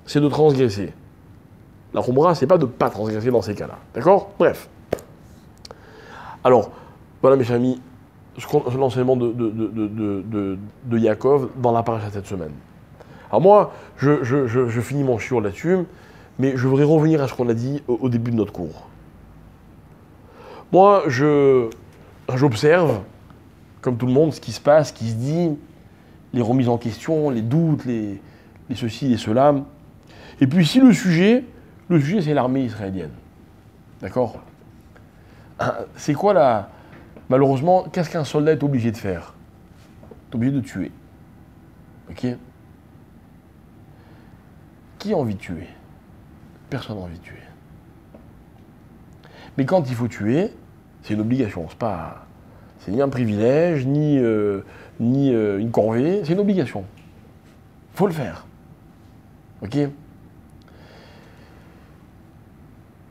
c'est de transgresser. La khumra, c'est pas de ne pas transgresser dans ces cas-là. D'accord? Bref. Alors, voilà mes chers amis, l'enseignement de Yaakov dans la paracha cette semaine. Alors moi, je finis mon shiur là-dessus, mais je voudrais revenir à ce qu'on a dit au début de notre cours. Moi, j'observe, comme tout le monde, ce qui se passe, ce qui se dit, les remises en question, les doutes, les ceci, les cela. Et puis si le sujet c'est l'armée israélienne. D'accord? C'est quoi malheureusement, qu'est-ce qu'un soldat est obligé de faire? Il est obligé de tuer. Ok? Qui a envie de tuer? Personne n'a envie de tuer. Mais quand il faut tuer, c'est une obligation. C'est ni un privilège, ni une corvée, c'est une obligation. Il faut le faire. Ok?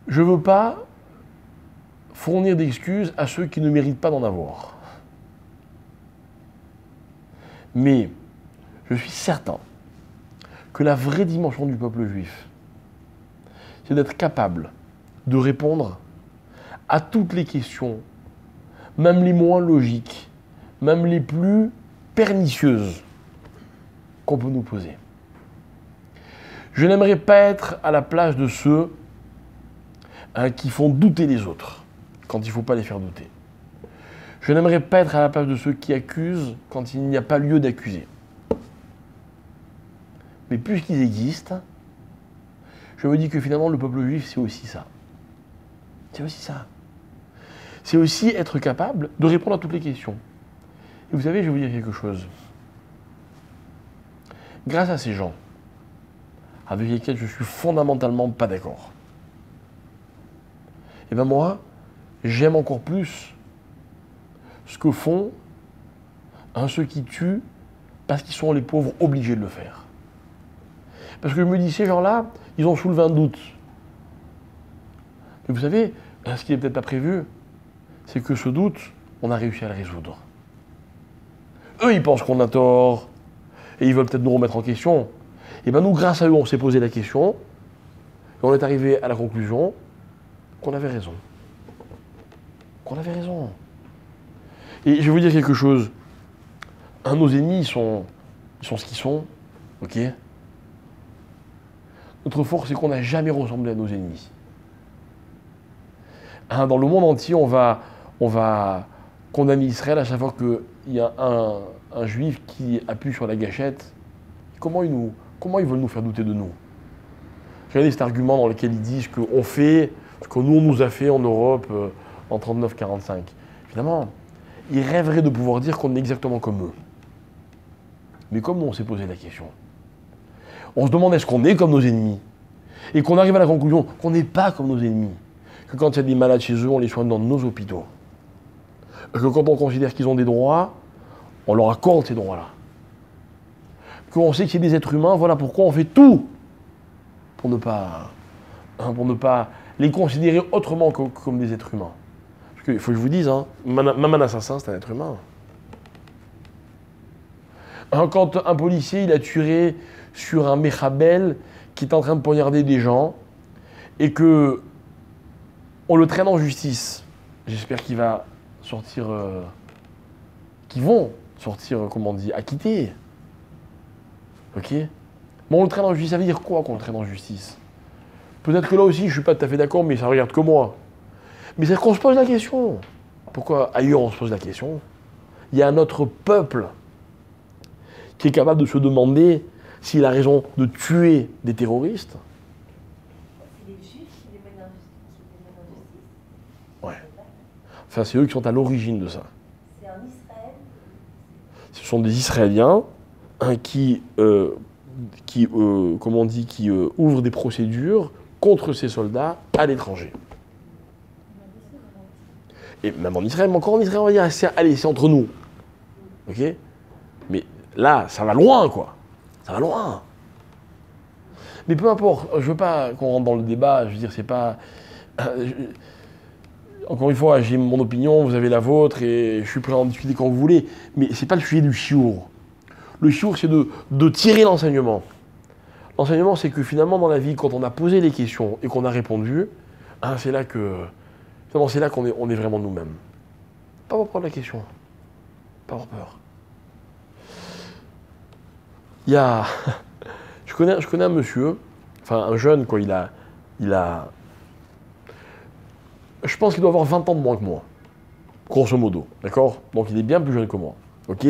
Je ne veux pas fournir d'excuses à ceux qui ne méritent pas d'en avoir. Mais je suis certain que la vraie dimension du peuple juif, c'est d'être capable de répondre à toutes les questions, même les moins logiques, même les plus pernicieuses qu'on peut nous poser. Je n'aimerais pas être à la place de ceux qui font douter les autres quand il ne faut pas les faire douter. Je n'aimerais pas être à la place de ceux qui accusent quand il n'y a pas lieu d'accuser. Mais puisqu'ils existent, je me dis que finalement le peuple juif, c'est aussi ça. C'est aussi ça. C'est aussi être capable de répondre à toutes les questions. Et vous savez, je vais vous dire quelque chose. Grâce à ces gens, avec lesquels je suis fondamentalement pas d'accord, et bien moi, j'aime encore plus ce que font ceux qui tuent parce qu'ils sont les pauvres obligés de le faire. Parce que je me dis, ces gens-là, ils ont soulevé un doute. Mais vous savez, ce qui n'est peut-être pas prévu, c'est que ce doute, on a réussi à le résoudre. Eux, ils pensent qu'on a tort, et ils veulent peut-être nous remettre en question. Et bien nous, grâce à eux, on s'est posé la question, et on est arrivé à la conclusion qu'on avait raison. Qu'on avait raison. Et je vais vous dire quelque chose. Nos ennemis, ils sont ce qu'ils sont, ok? Notre force, c'est qu'on n'a jamais ressemblé à nos ennemis. Dans le monde entier, on va condamner Israël à chaque fois qu'il y a un juif qui appuie sur la gâchette. Comment ils veulent nous faire douter de nous? Regardez cet argument dans lequel ils disent qu'on fait ce que nous, on nous a fait en Europe en 39-45. Finalement, ils rêveraient de pouvoir dire qu'on est exactement comme eux. Mais comme nous, on s'est posé la question. On se demande est-ce qu'on est comme nos ennemis? Et qu'on arrive à la conclusion qu'on n'est pas comme nos ennemis. Que quand il y a des malades chez eux, on les soigne dans nos hôpitaux. Que quand on considère qu'ils ont des droits, on leur accorde ces droits-là. Qu'on sait qu'il y a des êtres humains, voilà pourquoi on fait tout pour ne pas les considérer autrement que comme des êtres humains. Parce qu'il faut que je vous dise, même un assassin, c'est un être humain. Quand un policier il a tué sur un méchabel qui est en train de poignarder des gens, et que on le traîne en justice, j'espère qu'il va sortir, qu'ils vont sortir, comment on dit, acquittés. Ok? Bon, on le traîne en justice, ça veut dire quoi qu'on le traîne en justice? Peut-être que là aussi, je ne suis pas tout à fait d'accord, mais ça ne regarde que moi. Mais c'est qu'on se pose la question. Pourquoi ailleurs on se pose la question? Il y a un autre peuple qui est capable de se demander s'il a raison de tuer des terroristes. C'est les juifs qui les mènent en justice. Ouais. Enfin, c'est eux qui sont à l'origine de ça. C'est en Israël. Ce sont des Israéliens qui comment on dit, qui ouvrent des procédures contre ces soldats à l'étranger. Et même en Israël, mais encore en Israël, on va dire, allez, c'est entre nous. Ok? Mais là, ça va loin, quoi. Ça va loin. Mais peu importe, je veux pas qu'on rentre dans le débat, je veux dire, c'est pas... Encore une fois, j'ai mon opinion, vous avez la vôtre, et je suis prêt à en discuter quand vous voulez, mais c'est pas le sujet du chiour. Le chiour, c'est de tirer l'enseignement. L'enseignement, c'est que finalement, dans la vie, quand on a posé les questions et qu'on a répondu, hein, c'est là qu'on est vraiment nous-mêmes. Pas avoir peur de la question. Pas avoir peur. Il y a... Je connais un monsieur, enfin un jeune, quoi, il a... Je pense qu'il doit avoir 20 ans de moins que moi. Grosso modo, d'accord? Donc il est bien plus jeune que moi. Ok?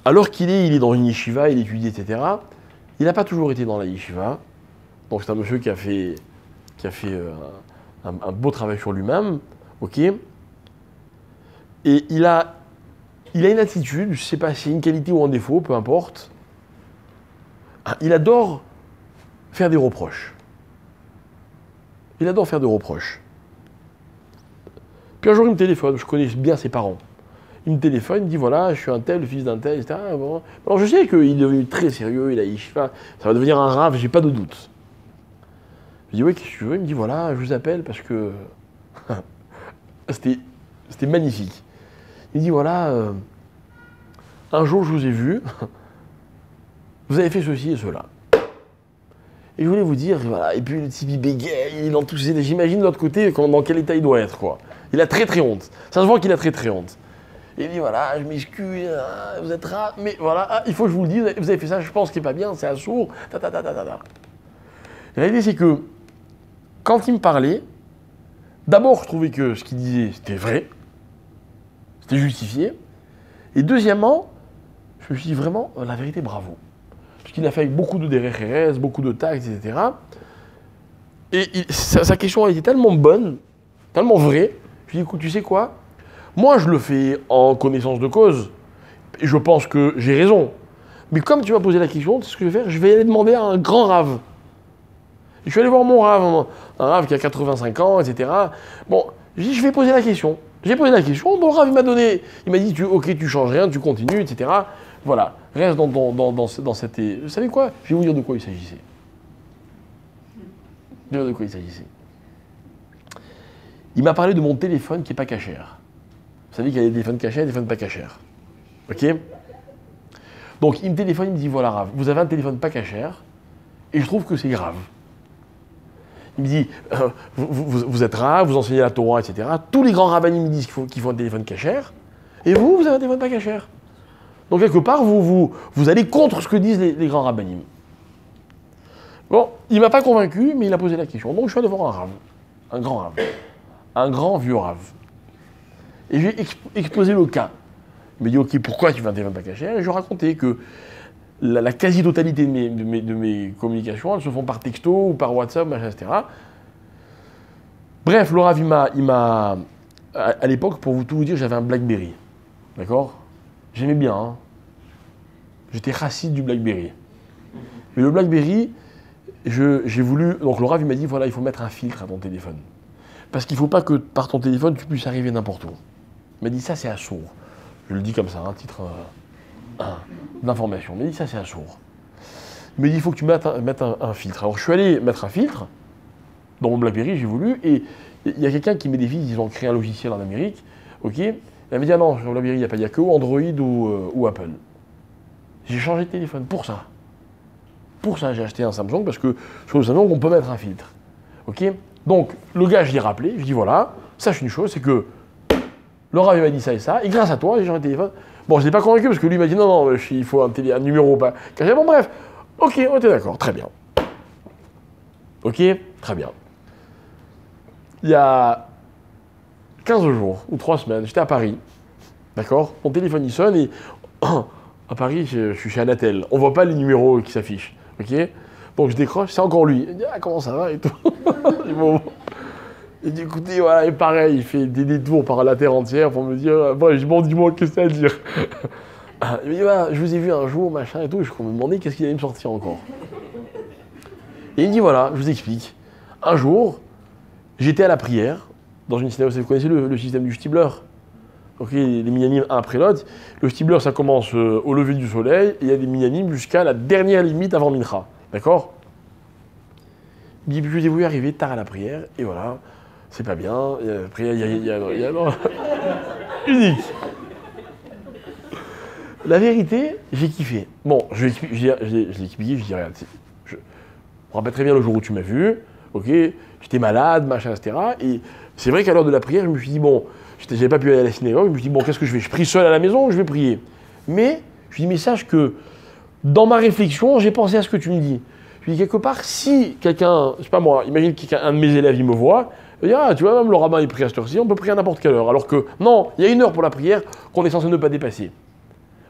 Alors qu'il est dans une yeshiva, il étudie, etc. Il n'a pas toujours été dans la yeshiva. Donc c'est un monsieur qui a fait un beau travail sur lui-même. Ok? Et il a une attitude, je ne sais pas si c'est une qualité ou un défaut, peu importe. Il adore faire des reproches. Il adore faire des reproches. Puis un jour, il me téléphone, je connais bien ses parents. Il me téléphone, il me dit voilà, je suis un tel, le fils d'un tel, etc. Bon. Alors je sais qu'il est devenu très sérieux, il a yeshiva, ça va devenir un rave, j'ai pas de doute. Je dis oui, qu'est-ce que tu veux? Il me dit voilà, je vous appelle parce que. C'était magnifique. Il me dit voilà, un jour je vous ai vu, vous avez fait ceci et cela. Et je voulais vous dire, voilà, et puis le type il bégaye, il enthousiasme, j'imagine de l'autre côté dans quel état il doit être, quoi. Il a très très honte. Ça se voit qu'il a très très honte. Et il dit voilà, je m'excuse, vous êtes rare, mais voilà, il faut que je vous le dise, vous avez fait ça, je pense qu'il n'est pas bien, c'est assourd, ta. La réalité c'est que, quand il me parlait, d'abord je trouvais que ce qu'il disait c'était vrai, c'était justifié, et deuxièmement, je me suis dit vraiment, la vérité, bravo. Parce qu'il a fait avec beaucoup de DRRS, beaucoup de taxes, etc. Et sa question a été tellement bonne, tellement vraie, je lui ai dit écoute, tu sais quoi? Moi, je le fais en connaissance de cause, et je pense que j'ai raison. Mais comme tu m'as posé la question, c'est ce que je vais faire, je vais aller demander à un grand rave. Et je suis allé voir mon rave, un rave qui a 85 ans, etc. Bon, je dis, je vais poser la question. J'ai posé la question, bon, le rave, il m'a dit, ok, tu changes rien, tu continues, etc. Voilà, reste dans cette... Vous savez quoi? Je vais vous dire de quoi il s'agissait. Il m'a parlé de mon téléphone qui n'est pas cachère. Vous savez qu'il y a des téléphones cachés et des téléphones pas cachères. Ok? Donc il me téléphone, il me dit voilà Rav, vous avez un téléphone pas cachère et je trouve que c'est grave. Il me dit vous êtes Rav, vous enseignez la Torah, etc. Tous les grands rabbinim me disent qu'il faut un téléphone cachère et vous avez un téléphone pas cachère. Donc quelque part vous allez contre ce que disent les grands rabbinim. Bon, il ne m'a pas convaincu, mais il a posé la question. Donc je suis allé voir un Rav, un grand Rav, un grand vieux Rav. Et j'ai exposé le cas. Il m'a dit, ok, pourquoi tu veux un téléphone pas cachère? Et je lui ai raconté que la quasi-totalité de mes communications, elles se font par texto ou par WhatsApp, machin, etc. Bref, le Rav, il m'a... À l'époque, pour tout vous dire, j'avais un BlackBerry. D'accord? J'aimais bien, hein. J'étais raciste du BlackBerry. Mais le BlackBerry, j'ai voulu... Donc le Rav, il m'a dit, voilà, il faut mettre un filtre à ton téléphone. Parce qu'il ne faut pas que par ton téléphone, tu puisses arriver n'importe où. Il m'a dit, ça c'est assourd. Je le dis comme ça, un titre d'information. Il m'a dit, ça c'est assourd. Il m'a dit, il faut que tu mettes un filtre. Alors je suis allé mettre un filtre dans mon BlackBerry, j'ai voulu, et il y a quelqu'un qui met des vis, ils ont créé un logiciel en Amérique, ok. Elle m'a dit, ah non, sur le BlackBerry, il n'y a que Android ou Apple. J'ai changé de téléphone pour ça. pour ça, j'ai acheté un Samsung, parce que sur le Samsung, on peut mettre un filtre. Ok. Donc, le gars, je l'ai rappelé, je dis voilà, sache une chose, c'est que le Rav m'a dit ça et ça, et grâce à toi, j'ai changé de téléphone. Bon, je ne l'ai pas convaincu, parce que lui il m'a dit non, il faut un numéro pas caché. Bon, bref, ok, on était d'accord, très bien. Ok, très bien. Il y a 15 jours ou 3 semaines, j'étais à Paris, d'accord. Mon téléphone il sonne et à Paris, je suis chez Anatel. On ne voit pas les numéros qui s'affichent, ok. Donc je décroche, c'est encore lui. Il dit ah, comment ça va et tout. Il dit écoutez, voilà, et pareil, il fait des détours par la terre entière pour me dire bon, dis-moi, qu'est-ce que t'as à dire. Il me dit voilà, je vous ai vu un jour, machin et tout, je me demandais qu'est-ce qu'il allait me sortir encore. Et il me dit voilà, je vous explique. Un jour, j'étais à la prière, dans une synagogue, vous connaissez le système du Stibler. Ok, les minyanim un après l'autre. Le Stibler, ça commence au lever du soleil, et il y a des minyanim jusqu'à la dernière limite avant Mincha. D'accord. Il dit, je vous arriver tard à la prière, et voilà, c'est pas bien, il y a la prière, il y a unique. La vérité, j'ai kiffé. Bon, je l'ai expliqué, je dis, regarde, je me rappelle très bien le jour où tu m'as vu, ok, j'étais malade, machin, etc. Et c'est vrai qu'à l'heure de la prière, je me suis dit, bon, j'avais pas pu aller à la synagogue, je me suis dit, bon, qu'est-ce que je fais? Je prie seul à la maison ou je vais prier? Mais, je lui dis, mais sache que, dans ma réflexion, j'ai pensé à ce que tu me dis. Je lui dis, quelque part, si quelqu'un, je sais pas moi, imagine qu'un de mes élèves, il me voit, il dit, ah, tu vois, même le rabbin, il prie à cette heure-ci, on peut prier à n'importe quelle heure. Alors que, non, il y a une heure pour la prière qu'on est censé ne pas dépasser.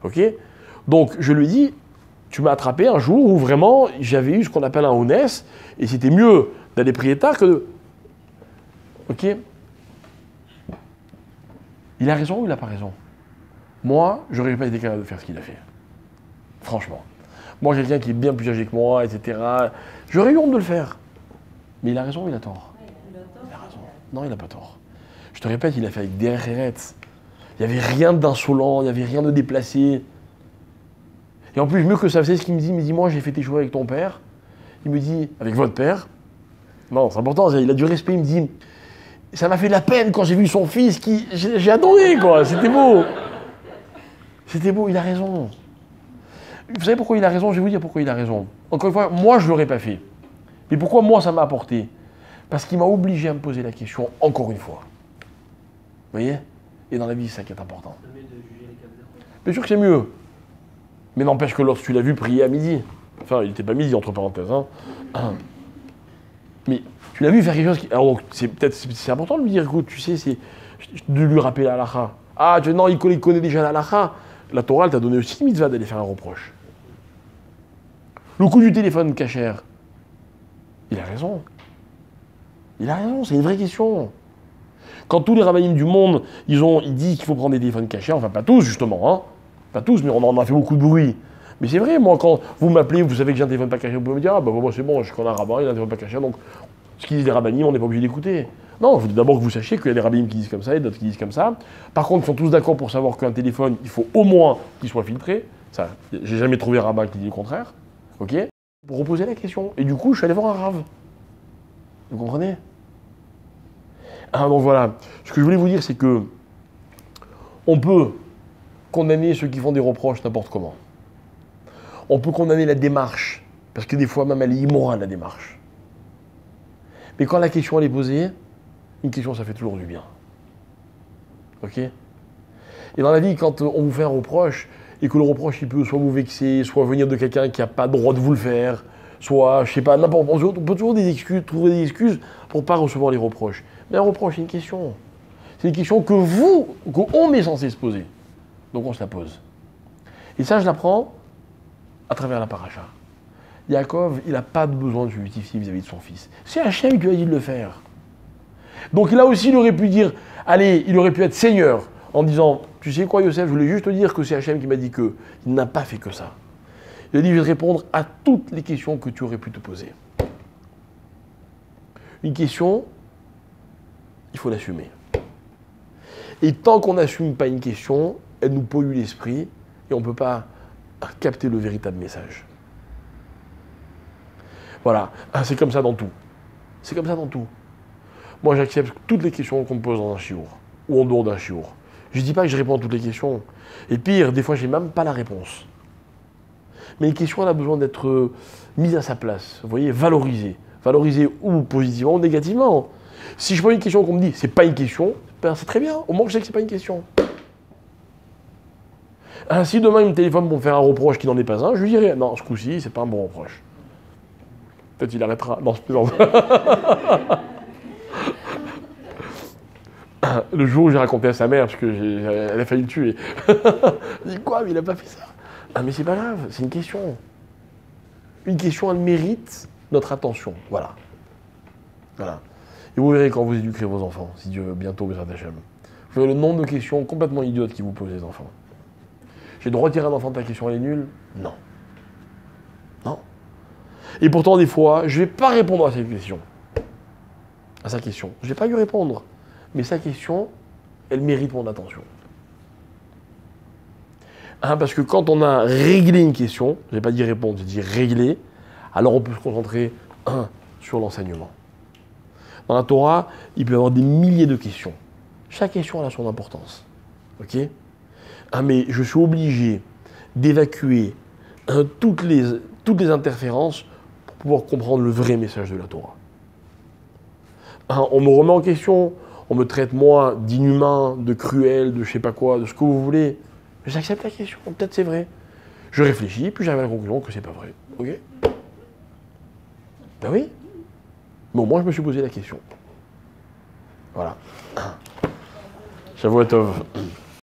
Ok. Donc, je lui dis, tu m'as attrapé un jour où vraiment, j'avais eu ce qu'on appelle un honès, et c'était mieux d'aller prier tard que de... Ok. Il a raison ou il n'a pas raison? Moi, j'aurais pas été capable de faire ce qu'il a fait. Franchement. Moi, quelqu'un qui est bien plus âgé que moi, etc., j'aurais eu honte de le faire. Mais il a raison ou il a tort? Il a raison. Non, il n'a pas tort. Je te répète, il a fait avec des RRETS. Il n'y avait rien d'insolent, il n'y avait rien de déplacé. Et en plus, mieux que ça, c'est ce qu'il me dit, moi, j'ai fait tes choix avec ton père. Il me dit, avec votre père. Non, c'est important, il a du respect, il me dit, ça m'a fait de la peine quand j'ai vu son fils qui... J'ai adoré, quoi, c'était beau. C'était beau, il a raison. Vous savez pourquoi il a raison? Je vais vous dire pourquoi il a raison. Encore une fois, moi, je ne l'aurais pas fait. Mais pourquoi moi, ça m'a apporté? Parce qu'il m'a obligé à me poser la question encore une fois. Vous voyez? Et dans la vie, c'est ça qui est important. Bien sûr que c'est mieux. Mais n'empêche que lorsque tu l'as vu prier à midi, enfin, il n'était pas midi, entre parenthèses, hein. Mais tu l'as vu faire quelque chose qui... Alors, c'est important de lui dire, écoute, tu sais, c'est de lui rappeler la halakha. Ah, non, il connaît déjà la halakha. La Torah, elle t'a donné aussi mitzvah d'aller faire un reproche. Le coup du téléphone cachère, il a raison. Il a raison, c'est une vraie question. Quand tous les rabbins du monde, ils disent qu'il faut prendre des téléphones cachers, enfin pas tous justement, hein. Pas tous, mais on en a fait beaucoup de bruit. Mais c'est vrai, moi, quand vous m'appelez, vous savez que j'ai un téléphone pas caché, vous pouvez me dire, ah bah moi c'est bon, je connais un rabbin, il a un téléphone pas caché, donc ce qu'ils disent les rabbins, on n'est pas obligé d'écouter. Non, il faut d'abord que vous sachiez qu'il y a des rabbins qui disent comme ça et d'autres qui disent comme ça. Par contre, ils sont tous d'accord pour savoir qu'un téléphone, il faut au moins qu'il soit filtré. Ça, j'ai jamais trouvé un rabbin qui dit le contraire. Ok. Pour reposer la question. Et du coup, je suis allé voir un rave. Vous comprenez? Donc voilà. Ce que je voulais vous dire, c'est que on peut condamner ceux qui font des reproches n'importe comment. On peut condamner la démarche, parce que des fois même elle est immorale la démarche. Mais quand la question elle est posée, une question ça fait toujours du bien. Ok? Et dans la vie, quand on vous fait un reproche, et que le reproche il peut soit vous vexer, soit venir de quelqu'un qui n'a pas le droit de vous le faire, soit, je sais pas, n'importe, on peut toujours trouver des excuses pour ne pas recevoir les reproches. Mais un reproche, c'est une question. C'est une question qu'on est censé se poser. Donc on se la pose. Et ça, je l'apprends à travers la paracha. Yaakov, il n'a pas besoin de se justifier vis-à-vis de son fils. C'est Hachem qui lui a dit de le faire. Donc là aussi, il aurait pu dire, allez, il aurait pu être seigneur, en disant, tu sais quoi Yosef, je voulais juste te dire que c'est Hachem qui m'a dit que il n'a pas fait que ça. Il a dit, je vais te répondre à toutes les questions que tu aurais pu te poser. Une question, il faut l'assumer. Et tant qu'on n'assume pas une question, elle nous pollue l'esprit et on ne peut pas capter le véritable message. Voilà, c'est comme ça dans tout. C'est comme ça dans tout. Moi, j'accepte toutes les questions qu'on me pose dans un chiour ou en dehors d'un chiour. Je ne dis pas que je réponds à toutes les questions. Et pire, des fois, je n'ai même pas la réponse. Mais une question, elle a besoin d'être mise à sa place. Vous voyez, valorisée. Valorisée ou positivement ou négativement. Si je pose une question qu'on me dit, c'est pas une question, ben c'est très bien. Au moins, je sais que c'est pas une question. Si demain il me téléphone pour me faire un reproche qui n'en est pas un, je lui dirai, non, ce coup-ci, c'est pas un bon reproche. Peut-être il arrêtera. Non, je plaisante. Le jour où j'ai raconté à sa mère, parce qu'elle a failli le tuer. Il dit quoi, mais il a pas fait ça. Ah mais c'est pas grave, c'est une question. Une question, elle mérite notre attention. Voilà. Voilà. Et vous verrez quand vous éduquerez vos enfants, si Dieu veut, bientôt, vous Hachem. Vous verrez le nombre de questions complètement idiotes qu'ils vous posent les enfants. J'ai le droit de dire à un enfant ta question elle est nulle? Non. Non. Et pourtant, des fois, je ne vais pas répondre à cette question. À sa question. Je ne vais pas lui répondre. Mais sa question, elle mérite mon attention. Parce que quand on a réglé une question, je n'ai pas dit répondre, j'ai dit régler, alors on peut se concentrer sur l'enseignement. Dans la Torah, il peut y avoir des milliers de questions. Chaque question a son importance. Ok? Mais je suis obligé d'évacuer toutes les interférences pour pouvoir comprendre le vrai message de la Torah. On me remet en question, on me traite moi d'inhumain, de cruel, de je sais pas quoi, de ce que vous voulez. Mais j'accepte la question, peut-être c'est vrai. Je réfléchis, puis j'arrive à la conclusion que c'est pas vrai. Ok? Ben oui. Mais au moins je me suis posé la question. Voilà. Shavuot Tov.